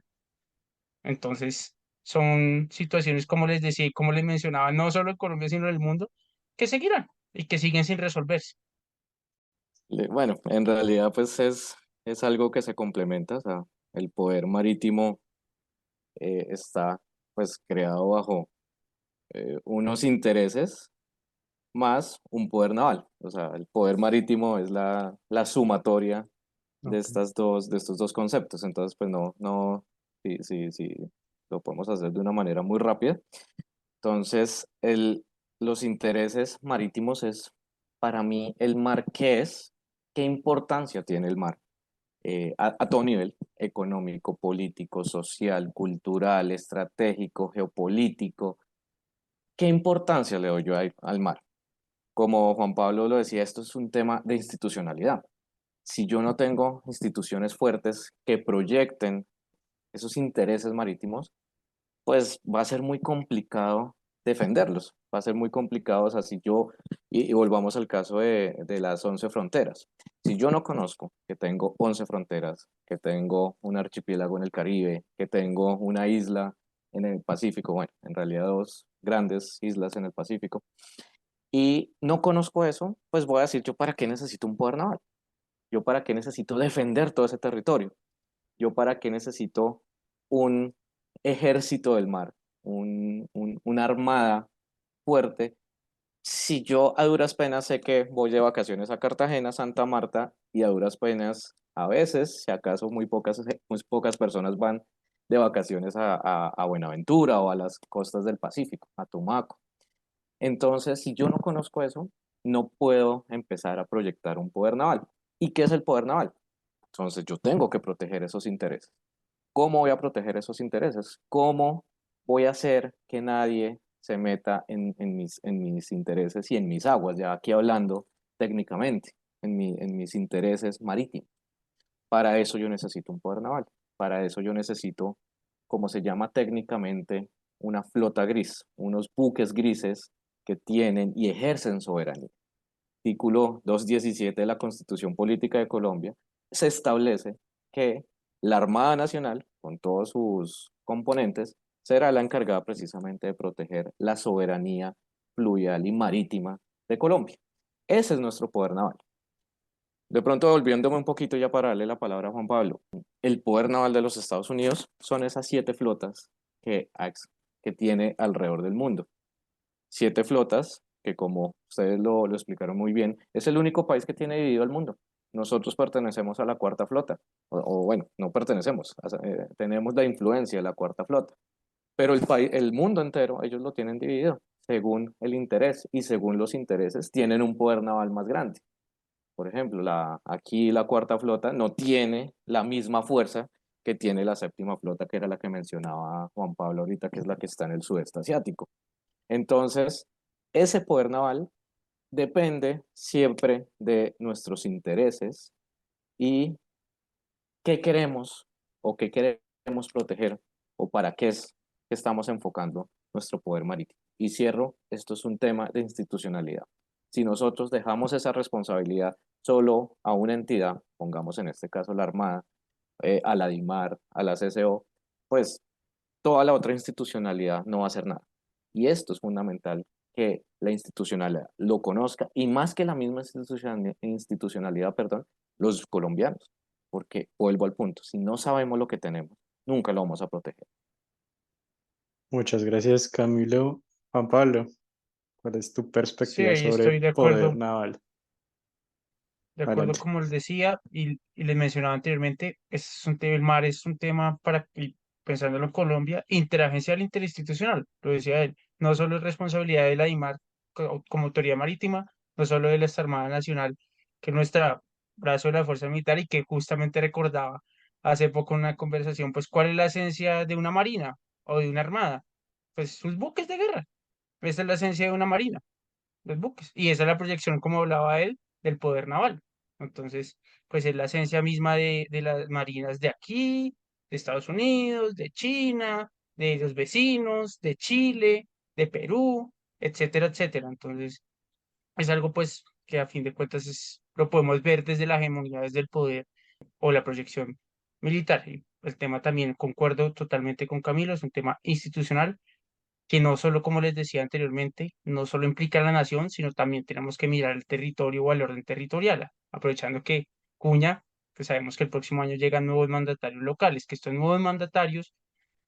Entonces, son situaciones, como les decía y como les mencionaba, no solo en Colombia, sino en el mundo, que seguirán y que siguen sin resolverse. Bueno, en realidad pues es algo que se complementa, o sea, el poder marítimo está pues creado bajo unos intereses más un poder naval. O sea, el poder marítimo es la sumatoria Ok. de estos dos conceptos. Entonces, pues no, sí, sí, sí, lo podemos hacer de una manera muy rápida. Entonces, los intereses marítimos es para mí el mar, ¿qué es? ¿Qué importancia tiene el mar? A todo nivel, económico, político, social, cultural, estratégico, geopolítico. ¿Qué importancia le doy yo al mar? Como Juan Pablo lo decía, esto es un tema de institucionalidad. Si yo no tengo instituciones fuertes que proyecten esos intereses marítimos, pues va a ser muy complicado defenderlos. Va a ser muy complicado, o sea, si yo, y volvamos al caso de las 11 fronteras. Si yo no conozco que tengo 11 fronteras, que tengo un archipiélago en el Caribe, que tengo una isla en el Pacífico, bueno, en realidad dos grandes islas en el Pacífico, y no conozco eso, pues voy a decir, ¿yo para qué necesito un poder naval? ¿Yo para qué necesito defender todo ese territorio? ¿Yo para qué necesito un ejército del mar, una armada fuerte? Si yo a duras penas sé que voy de vacaciones a Cartagena, Santa Marta, y a duras penas, a veces, si acaso muy pocas personas van de vacaciones a Buenaventura o a las costas del Pacífico, a Tumaco. Entonces, si yo no conozco eso, no puedo empezar a proyectar un poder naval. ¿Y qué es el poder naval? Entonces, yo tengo que proteger esos intereses. ¿Cómo voy a proteger esos intereses? ¿Cómo voy a hacer que nadie se meta en mis intereses y en mis aguas? Ya aquí hablando técnicamente, en mis intereses marítimos. Para eso yo necesito un poder naval. Para eso yo necesito, como se llama técnicamente, una flota gris, unos buques grises que tienen y ejercen soberanía. Artículo 217 de la Constitución Política de Colombia se establece que la Armada Nacional, con todos sus componentes, será la encargada precisamente de proteger la soberanía fluvial y marítima de Colombia. Ese es nuestro poder naval. De pronto, volviéndome un poquito ya para darle la palabra a Juan Pablo, el poder naval de los Estados Unidos son esas 7 flotas que tiene alrededor del mundo. 7 flotas que, como ustedes lo explicaron muy bien, es el único país que tiene dividido el mundo. Nosotros pertenecemos a la cuarta flota, o bueno, no pertenecemos, tenemos la influencia de la cuarta flota, pero el mundo entero, ellos lo tienen dividido según el interés y según los intereses tienen un poder naval más grande. Por ejemplo, aquí la cuarta flota no tiene la misma fuerza que tiene la séptima flota, que era la que mencionaba Juan Pablo ahorita, que es la que está en el sudeste asiático. Entonces, ese poder naval depende siempre de nuestros intereses y qué queremos o qué queremos proteger o para qué es que estamos enfocando nuestro poder marítimo. Y cierro, esto es un tema de institucionalidad. Si nosotros dejamos esa responsabilidad solo a una entidad, pongamos en este caso la Armada, a la DIMAR, a la CCO, pues toda la otra institucionalidad no va a hacer nada. Y esto es fundamental que la institucionalidad lo conozca y más que la misma institucionalidad, perdón, los colombianos, porque vuelvo al punto, si no sabemos lo que tenemos, nunca lo vamos a proteger. Muchas gracias, Camilo. Juan Pablo, ¿cuál es tu Sí, perspectiva ahí sobre estoy de poder acuerdo. naval? De acuerdo, Adelante. como les decía y les mencionaba anteriormente, el mar es un tema para, y pensándolo en Colombia, interagencial e interinstitucional, lo decía él, no solo es responsabilidad de la IMAR como autoridad marítima, no solo de la Armada Nacional, que es nuestra brazo de la Fuerza Militar y que justamente recordaba hace poco en una conversación, pues, ¿cuál es la esencia de una marina o de una armada? Pues sus buques de guerra, esa es la esencia de una marina, los buques. Y esa es la proyección, como hablaba él, del poder naval. Entonces, pues es la esencia misma de las marinas de aquí, de Estados Unidos, de China, de los vecinos, de Chile, de Perú, etcétera, etcétera. Entonces, es algo pues que a fin de cuentas lo podemos ver desde la hegemonía, desde el poder o la proyección militar. Y el tema también, concuerdo totalmente con Camilo, es un tema institucional que no solo, como les decía anteriormente, no solo implica a la nación, sino también tenemos que mirar el territorio o el orden territorial, aprovechando que Cuña, pues sabemos que el próximo año llegan nuevos mandatarios locales, que estos nuevos mandatarios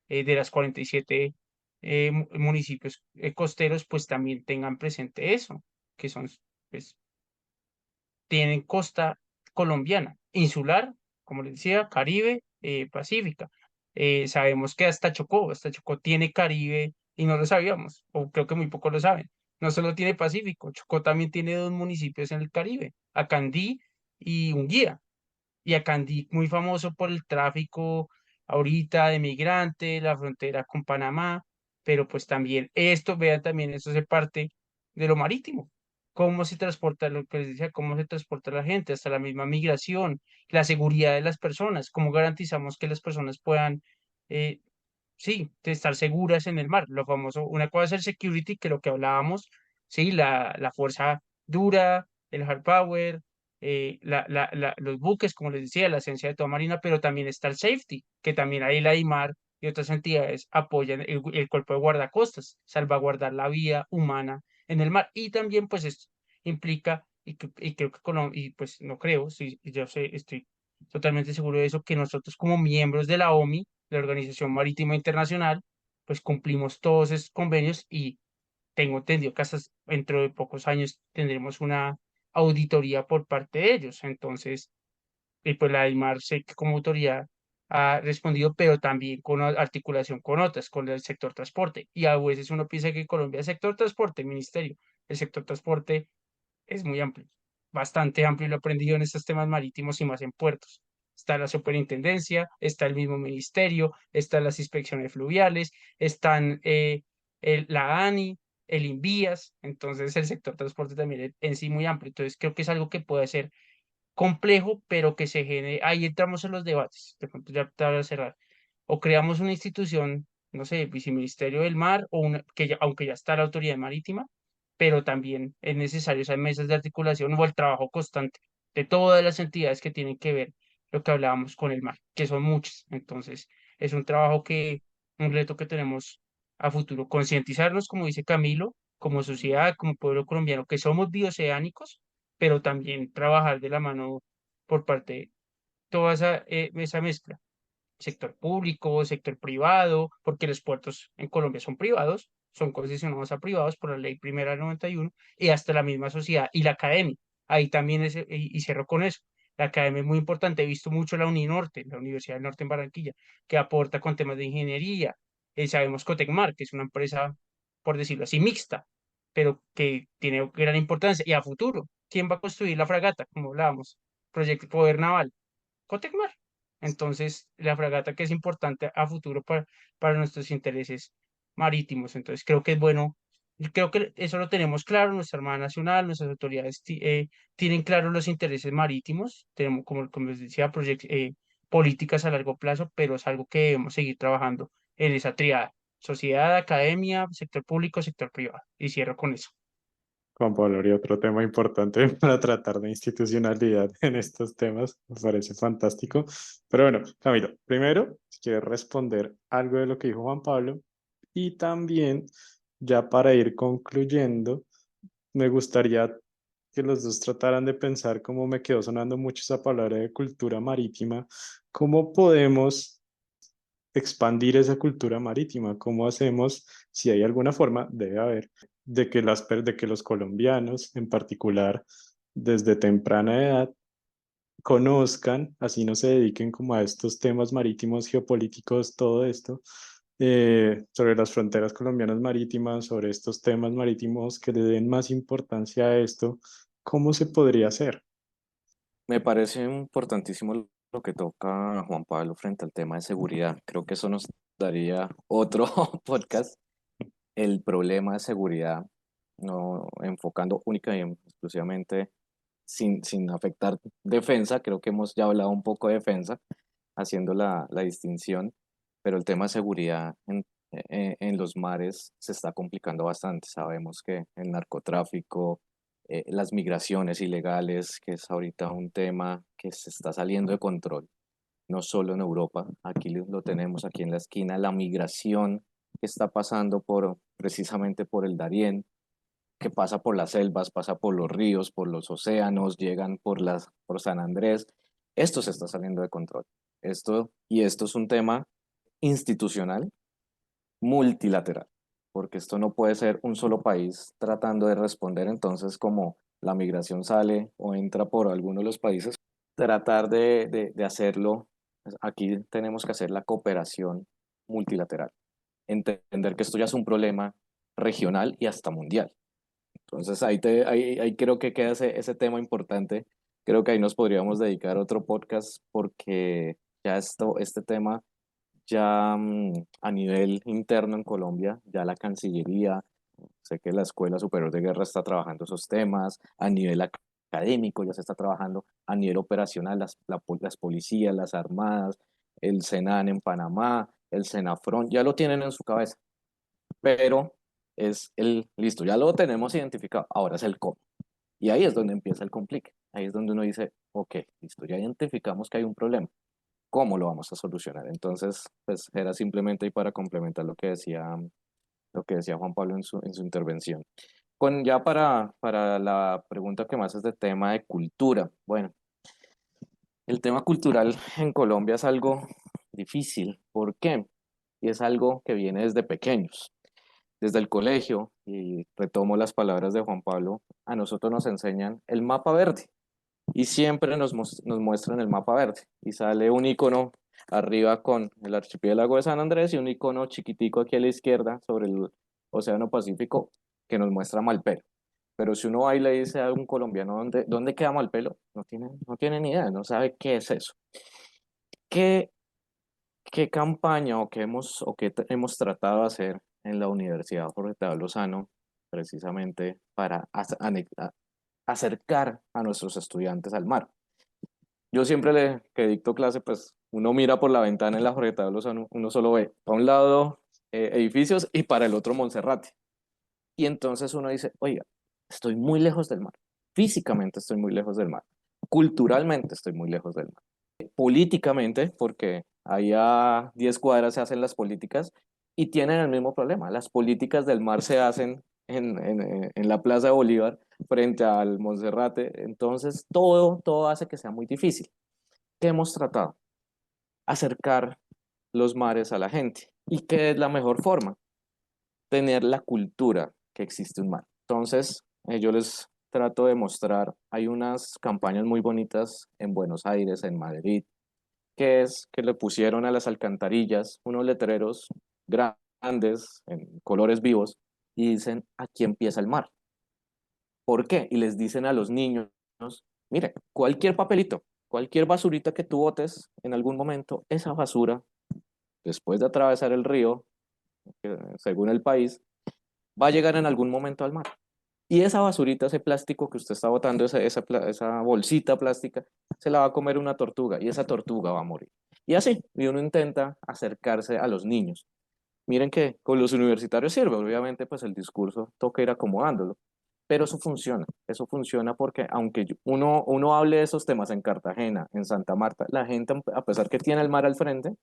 de las 47 municipios costeros, pues también tengan presente eso, que son, pues, tienen costa colombiana, insular, como les decía, Caribe, Pacífica. Sabemos que hasta Chocó tiene Caribe y no lo sabíamos, o creo que muy pocos lo saben. No solo tiene Pacífico, Chocó también tiene dos municipios en el Caribe, Acandí y Unguía. Y Acandí muy famoso por el tráfico ahorita de migrantes, la frontera con Panamá, pero pues también esto, vean también, esto hace parte de lo marítimo. Cómo se transporta, lo que les decía, cómo se transporta la gente, hasta la misma migración, la seguridad de las personas, cómo garantizamos que las personas puedan, eh, sí, de estar seguras en el mar. Lo famoso, una cosa es el security, que lo que hablábamos, sí, la fuerza dura, el hard power, los buques, como les decía, la esencia de toda marina, pero también está el safety, que también ahí la IMAR y otras entidades apoyan el cuerpo de guardacostas, salvaguardar la vida humana en el mar. Y también, pues, esto implica, y creo que y pues no creo, sí, yo sé, estoy totalmente seguro de eso, que nosotros como miembros de la OMI, la Organización Marítima Internacional, pues cumplimos todos esos convenios y tengo entendido que hasta dentro de pocos años tendremos una auditoría por parte de ellos. Entonces, y pues la Aymar sé que como autoridad ha respondido, pero también con articulación con otras, con el sector transporte. Y a veces uno piensa que Colombia es sector transporte, ministerio. El sector transporte es muy amplio, bastante amplio y lo he aprendido en estos temas marítimos y más en puertos. Está la superintendencia, está el mismo ministerio, están las inspecciones fluviales, están la ANI, el INVIAS, entonces el sector transporte también en sí muy amplio. Entonces creo que es algo que puede ser complejo, pero que se genere, ahí entramos en los debates, de pronto ya te voy a cerrar, o creamos una institución, no sé, viceministerio del mar, o una, aunque ya está la autoridad marítima, pero también es necesario esas mesas de articulación o el trabajo constante de todas las entidades que tienen que ver lo que hablábamos con el mar, que son muchas. Entonces, es un trabajo un reto que tenemos a futuro, concientizarnos, como dice Camilo, como sociedad, como pueblo colombiano, que somos bioceánicos, pero también trabajar de la mano por parte de toda esa mezcla, sector público, sector privado, porque los puertos en Colombia son privados, son concesionados a privados por la ley primera del 91, y hasta la misma sociedad y la academia. Ahí también y cierro con eso. La academia es muy importante. He visto mucho la Uninorte, la Universidad del Norte en Barranquilla, que aporta con temas de ingeniería. Sabemos Cotecmar, que es una empresa, por decirlo así, mixta, pero que tiene gran importancia. Y a futuro, ¿quién va a construir la fragata? Como hablábamos, Proyecto Poder Naval. Cotecmar. Entonces, la fragata que es importante a futuro para nuestros intereses marítimos. Entonces, creo que es bueno, y creo que eso lo tenemos claro, nuestra Armada Nacional, nuestras autoridades tienen claro los intereses marítimos, tenemos, como les decía, políticas a largo plazo, pero es algo que debemos seguir trabajando en esa triada, sociedad, academia, sector público, sector privado. Y cierro con eso. Juan Pablo, y otro tema importante para tratar de institucionalidad en estos temas, me parece fantástico. Pero bueno, Camilo, primero, si quieres responder algo de lo que dijo Juan Pablo y también ya para ir concluyendo, me gustaría que los dos trataran de pensar, cómo me quedó sonando mucho esa palabra de cultura marítima, cómo podemos expandir esa cultura marítima, cómo hacemos, si hay alguna forma, debe haber, de que los colombianos en particular, desde temprana edad, conozcan, así no se dediquen como a estos temas marítimos, geopolíticos, todo esto, sobre las fronteras colombianas marítimas, sobre estos temas marítimos, que le den más importancia a esto. ¿Cómo se podría hacer? Me parece importantísimo lo que toca Juan Pablo frente al tema de seguridad. Creo que eso nos daría otro podcast, el problema de seguridad, no enfocando única y exclusivamente sin afectar defensa. Creo que hemos ya hablado un poco de defensa, haciendo la distinción, pero el tema de seguridad en los mares se está complicando bastante. Sabemos que el narcotráfico, las migraciones ilegales, que es ahorita un tema que se está saliendo de control, no solo en Europa, aquí lo tenemos aquí en la esquina, la migración que está pasando precisamente por el Darién, que pasa por las selvas, pasa por los ríos, por los océanos, llegan por San Andrés. Esto se está saliendo de control. Esto es un tema institucional, multilateral, porque esto no puede ser un solo país tratando de responder. Entonces, como la migración sale o entra por alguno de los países, tratar de hacerlo. Aquí tenemos que hacer la cooperación multilateral, entender que esto ya es un problema regional y hasta mundial. Entonces ahí creo que queda ese tema importante. Creo que ahí nos podríamos dedicar otro podcast, porque ya este tema ya a nivel interno en Colombia, ya la Cancillería, sé que la Escuela Superior de Guerra está trabajando esos temas, a nivel académico ya se está trabajando, a nivel operacional, las policías, las armadas, el SENAN en Panamá, el SENAFRON, ya lo tienen en su cabeza, pero listo, ya lo tenemos identificado, ahora es el cómo. Y ahí es donde empieza el complique, ahí es donde uno dice, ok, listo, ya identificamos que hay un problema, ¿cómo lo vamos a solucionar? Entonces, pues era simplemente ahí para complementar lo que decía Juan Pablo en su intervención. Ya para la pregunta que más es de tema de cultura. Bueno, el tema cultural en Colombia es algo difícil. ¿Por qué? Y es algo que viene desde pequeños, desde el colegio, y retomo las palabras de Juan Pablo, a nosotros nos enseñan el mapa verde y siempre nos muestran el mapa verde y sale un icono arriba con el archipiélago de San Andrés y un icono chiquitico aquí a la izquierda sobre el Océano Pacífico que nos muestra Malpelo. Pero si uno va y le dice a un colombiano dónde queda Malpelo, no tiene ni idea, no sabe qué es eso. ¿Qué, qué campaña hemos tratado de hacer en la Universidad Jorge Tadeo Lozano precisamente para acercar a nuestros estudiantes al mar? Yo siempre que dicto clase, pues uno mira por la ventana en la Jorge Tadeo Lozano, uno solo ve para un lado edificios y para el otro Monserrate. Y entonces uno dice, oiga, estoy muy lejos del mar. Físicamente estoy muy lejos del mar. Culturalmente estoy muy lejos del mar. Políticamente, porque ahí a 10 cuadras se hacen las políticas y tienen el mismo problema. Las políticas del mar se hacen en la Plaza de Bolívar frente al Monserrate. Entonces todo hace que sea muy difícil. ¿Qué hemos tratado? Acercar los mares a la gente. ¿Y qué es la mejor forma? Tener la cultura que existe un mar. Entonces, yo les trato de mostrar, hay unas campañas muy bonitas en Buenos Aires, en Madrid, que es que le pusieron a las alcantarillas unos letreros grandes, en colores vivos, y dicen, aquí empieza el mar. ¿Por qué? Y les dicen a los niños, mire, cualquier papelito, cualquier basurita que tú botes en algún momento, esa basura, después de atravesar el río, según el país, va a llegar en algún momento al mar. Y esa basurita, ese plástico que usted está botando, esa bolsita plástica, se la va a comer una tortuga y esa tortuga va a morir. Y así, y uno intenta acercarse a los niños. Miren que con los universitarios sirve, obviamente pues el discurso toca ir acomodándolo, pero eso funciona porque aunque uno hable de esos temas en Cartagena, en Santa Marta, la gente, a pesar que tiene el mar al frente,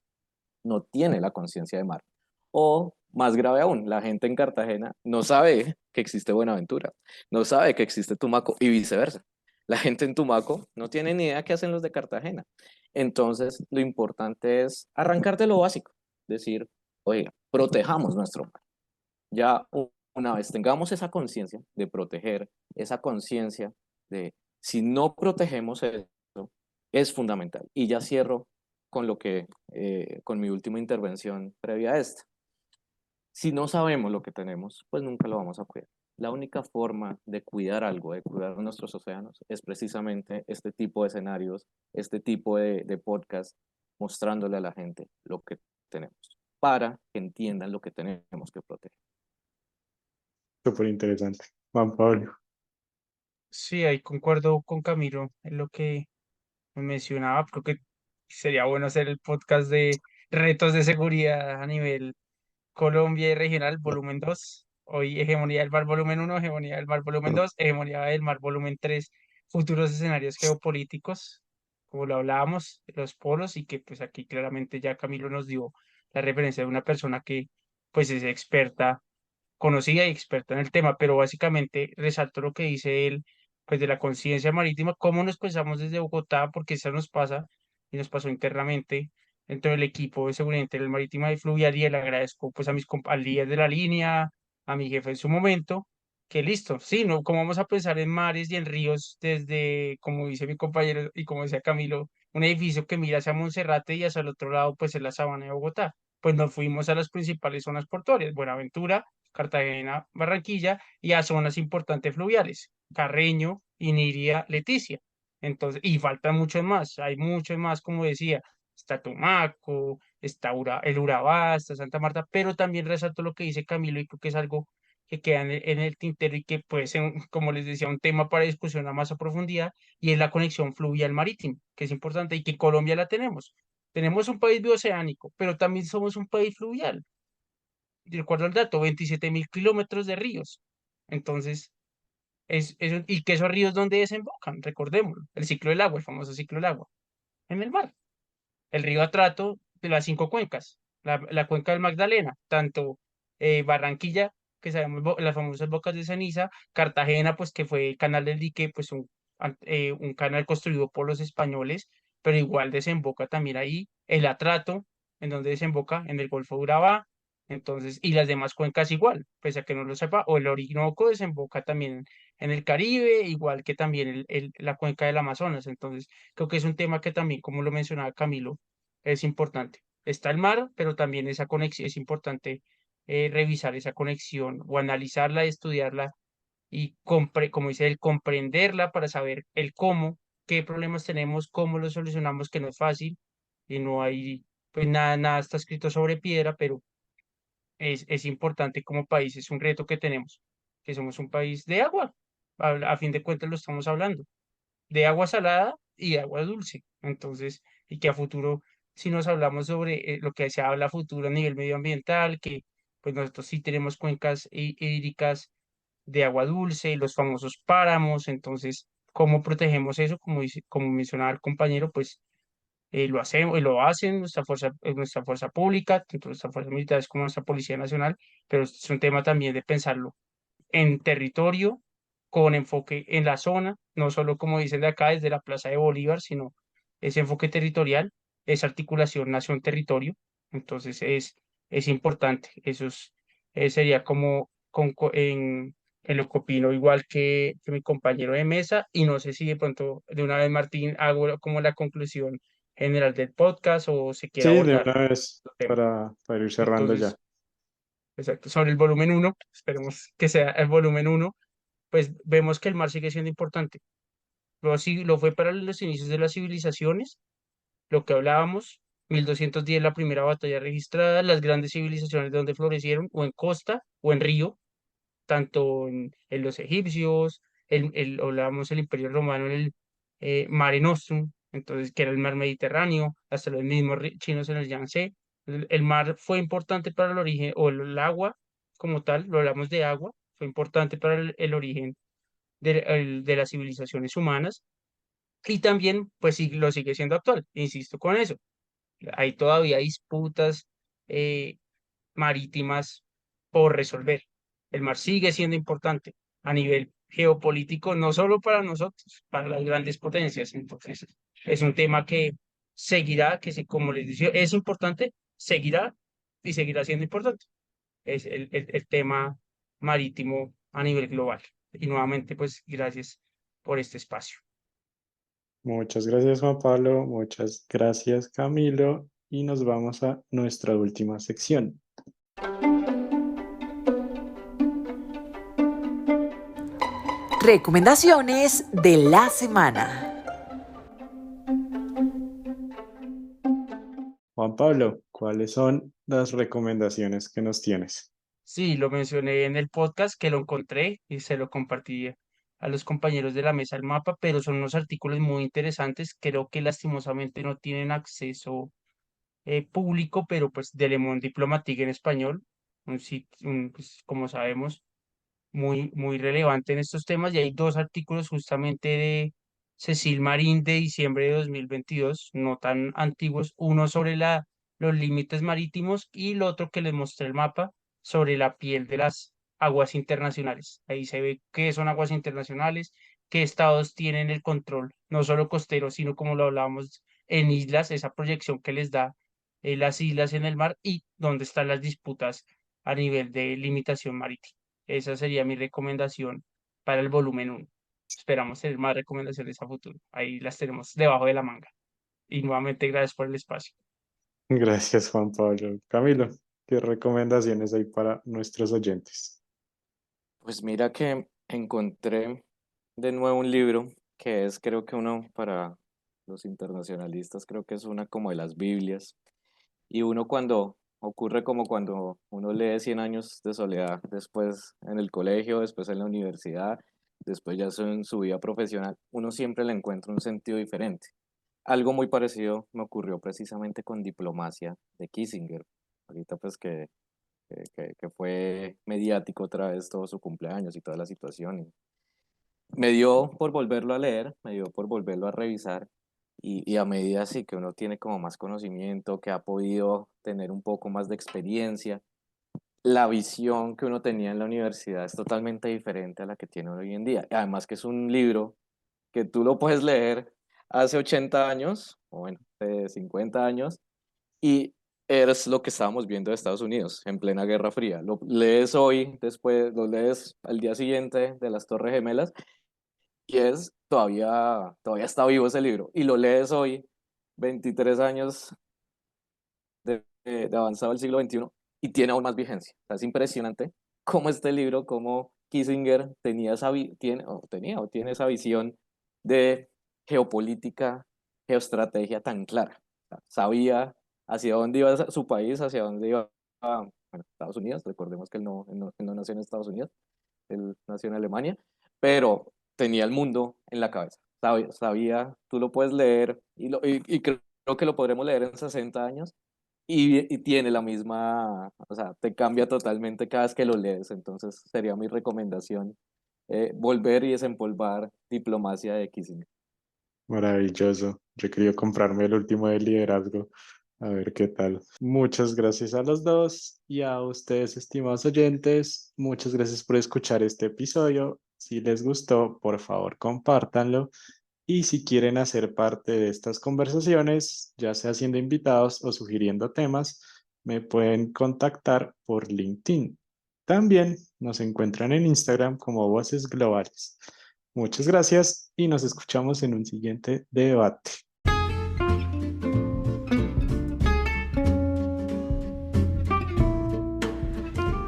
no tiene la conciencia de mar. O Más grave aún, la gente en Cartagena no sabe que existe Buenaventura, no sabe que existe Tumaco y viceversa. La gente en Tumaco no tiene ni idea qué hacen los de Cartagena. Entonces, lo importante es arrancar de lo básico, decir, oiga, protejamos nuestro mar. Ya una vez tengamos esa conciencia de proteger, esa conciencia de si no protegemos eso, es fundamental. Y ya cierro con con mi última intervención previa a esta. Si no sabemos lo que tenemos, pues nunca lo vamos a cuidar. La única forma de cuidar algo, de cuidar nuestros océanos, es precisamente este tipo de escenarios, este tipo de podcast, mostrándole a la gente lo que tenemos, para que entiendan lo que tenemos que proteger. Súper interesante. Juan Pablo. Sí, ahí concuerdo con Camilo en lo que me mencionaba. Creo que sería bueno hacer el podcast de retos de seguridad a nivel Colombia y regional, volumen 2. Hoy hegemonía del mar volumen 1, hegemonía del mar volumen 2, hegemonía del mar volumen 3, futuros escenarios geopolíticos, como lo hablábamos, los polos, y que pues aquí claramente ya Camilo nos dio la referencia de una persona que pues es experta, conocida y experta en el tema, pero básicamente resalto lo que dice él, pues de la conciencia marítima, cómo nos pensamos desde Bogotá, porque eso nos pasa y nos pasó internamente dentro del equipo de seguridad interior marítima y fluvial, y le agradezco pues a al líder de la línea, a mi jefe en su momento, que listo, sí, no, cómo vamos a pensar en mares y en ríos desde, como dice mi compañero y como decía Camilo, un edificio que mira hacia Monserrate y hacia el otro lado pues es la sabana de Bogotá. Pues nos fuimos a las principales zonas portuarias, Buenaventura, Cartagena, Barranquilla, y a zonas importantes fluviales, Carreño, Iniria, Leticia. Entonces, y faltan muchos más, hay muchos más, como decía, está Tumaco, está el Urabá, está Santa Marta, pero también resalto lo que dice Camilo y creo que es algo que queda en el tintero y que puede ser, como les decía, un tema para discusión a más a profundidad, y es la conexión fluvial marítima, que es importante y que Colombia la tenemos. Tenemos un país bioceánico, pero también somos un país fluvial. Recuerdo el dato, 27.000 kilómetros de ríos. Entonces, y que esos ríos donde desembocan, recordémoslo, el ciclo del agua, el famoso ciclo del agua, en el mar. El río Atrato de las cinco cuencas, la cuenca del Magdalena, tanto Barranquilla, que sabemos las famosas bocas de ceniza, Cartagena, pues que fue el canal del dique, pues un canal construido por los españoles, pero igual desemboca también ahí, el Atrato, en donde desemboca en el Golfo de Urabá, entonces, y las demás cuencas igual, pese a que no lo sepa, o el Orinoco desemboca también en el Caribe, igual que también la cuenca del Amazonas, entonces creo que es un tema que también, como lo mencionaba Camilo, es importante. Está el mar, pero también esa conexión, es importante revisar esa conexión o analizarla, estudiarla y, como dice él, comprenderla para saber el cómo, qué problemas tenemos, cómo los solucionamos, que no es fácil y no hay, pues nada está escrito sobre piedra, pero es importante como país, es un reto que tenemos, que somos un país de agua, a fin de cuentas lo estamos hablando de agua salada y de agua dulce. Entonces, y que a futuro, si nos hablamos sobre lo que se habla a futuro a nivel medioambiental, que pues nosotros sí tenemos cuencas hídricas de agua dulce, los famosos páramos, entonces, ¿cómo protegemos eso? Como mencionaba el compañero, pues lo hacemos, y lo hacen nuestra fuerza pública, tanto nuestras fuerzas militares como nuestra Policía Nacional, pero es un tema también de pensarlo en territorio, con enfoque en la zona, no solo como dicen de acá desde la Plaza de Bolívar, sino ese enfoque territorial, esa articulación nación-territorio. Entonces es importante, sería como en lo que opino, igual que mi compañero de mesa, y no sé si de pronto de una vez Martín hago como la conclusión general del podcast o se quiere Sí, de abordar una vez el tema. para ir cerrando ya. Entonces, exacto, sobre el volumen uno, esperemos que sea el volumen uno, pues vemos que el mar sigue siendo importante. Lo fue para los inicios de las civilizaciones, lo que hablábamos, 1210 la primera batalla registrada, las grandes civilizaciones de donde florecieron, o en costa o en río, tanto en los egipcios, hablábamos el Imperio Romano en el Mare Nostrum, entonces que era el mar Mediterráneo, hasta los mismos chinos en el Yangtze. El mar fue importante para el origen, o el agua como tal, lo hablamos de agua, fue importante para el origen de las civilizaciones humanas, y también pues sí, lo sigue siendo actual, insisto con eso. Hay todavía disputas, eh, marítimas por resolver. El mar sigue siendo importante a nivel geopolítico, no solo para nosotros, para las grandes potencias. Entonces, es un tema que seguirá, como les decía, es importante, seguirá y seguirá siendo importante. Es el tema marítimo a nivel global. Y nuevamente, pues, gracias por este espacio. Muchas gracias, Juan Pablo. Muchas gracias, Camilo. Y nos vamos a nuestra última sección. Recomendaciones de la semana. Juan Pablo, ¿cuáles son las recomendaciones que nos tienes? Sí, lo mencioné en el podcast que lo encontré y se lo compartí a los compañeros de la mesa del mapa, pero son unos artículos muy interesantes. Creo que lastimosamente no tienen acceso público, pero pues de Le Monde Diplomatique en español, pues, como sabemos, muy relevante en estos temas. Y hay dos artículos justamente de Cecil Marín de diciembre de 2022, no tan antiguos, uno sobre los límites marítimos y el otro que les mostré el mapa sobre la piel de las aguas internacionales. Ahí se ve qué son aguas internacionales, qué estados tienen el control, no solo costero, sino como lo hablábamos en islas, esa proyección que les da las islas en el mar y dónde están las disputas a nivel de limitación marítima. Esa sería mi recomendación para el volumen 1. Esperamos tener más recomendaciones a futuro. Ahí las tenemos debajo de la manga. Y nuevamente, gracias por el espacio. Gracias, Juan Pablo. Camilo, ¿qué recomendaciones hay para nuestros oyentes? Pues mira que encontré de nuevo un libro que es, creo que uno para los internacionalistas, creo que es una como de las Biblias. Y uno cuando ocurre como cuando uno lee Cien años de soledad, después en el colegio, después en la universidad, después ya en su vida profesional, uno siempre le encuentra un sentido diferente. Algo muy parecido me ocurrió precisamente con Diplomacia de Kissinger, ahorita pues que fue mediático otra vez todo su cumpleaños y toda la situación. Y me dio por volverlo a leer, me dio por volverlo a revisar y a medida así que uno tiene como más conocimiento, que ha podido tener un poco más de experiencia, la visión que uno tenía en la universidad es totalmente diferente a la que tiene hoy en día. Además que es un libro que tú lo puedes leer hace 80 años, o bueno, de 50 años, y es lo que estábamos viendo de Estados Unidos en plena Guerra Fría. Lo lees hoy, después lo lees al día siguiente de las Torres Gemelas, y es, todavía está vivo ese libro, y lo lees hoy, 23 años de avanzado el siglo XXI, y tiene aún más vigencia. O sea, es impresionante cómo este libro, cómo Kissinger o tiene esa visión de geopolítica, geoestrategia tan clara. O sea, sabía hacia dónde iba su país, hacia dónde iba bueno, Estados Unidos. Recordemos que él no nació en Estados Unidos, él nació en Alemania, pero tenía el mundo en la cabeza. Sabía, tú lo puedes leer y creo que lo podremos leer en 60 años y tiene la misma, o sea, te cambia totalmente cada vez que lo lees. Entonces sería mi recomendación volver y desempolvar Diplomacia de Kissinger. Maravilloso. Yo quería comprarme el último de liderazgo. A ver qué tal. Muchas gracias a los dos y a ustedes, estimados oyentes. Muchas gracias por escuchar este episodio. Si les gustó, por favor, compártanlo. Y si quieren hacer parte de estas conversaciones, ya sea siendo invitados o sugiriendo temas, me pueden contactar por LinkedIn. También nos encuentran en Instagram como Voces Globales. Muchas gracias y nos escuchamos en un siguiente debate.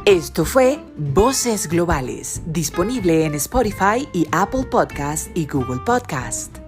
Esto fue Voces Globales, disponible en Spotify y Apple Podcast y Google Podcast.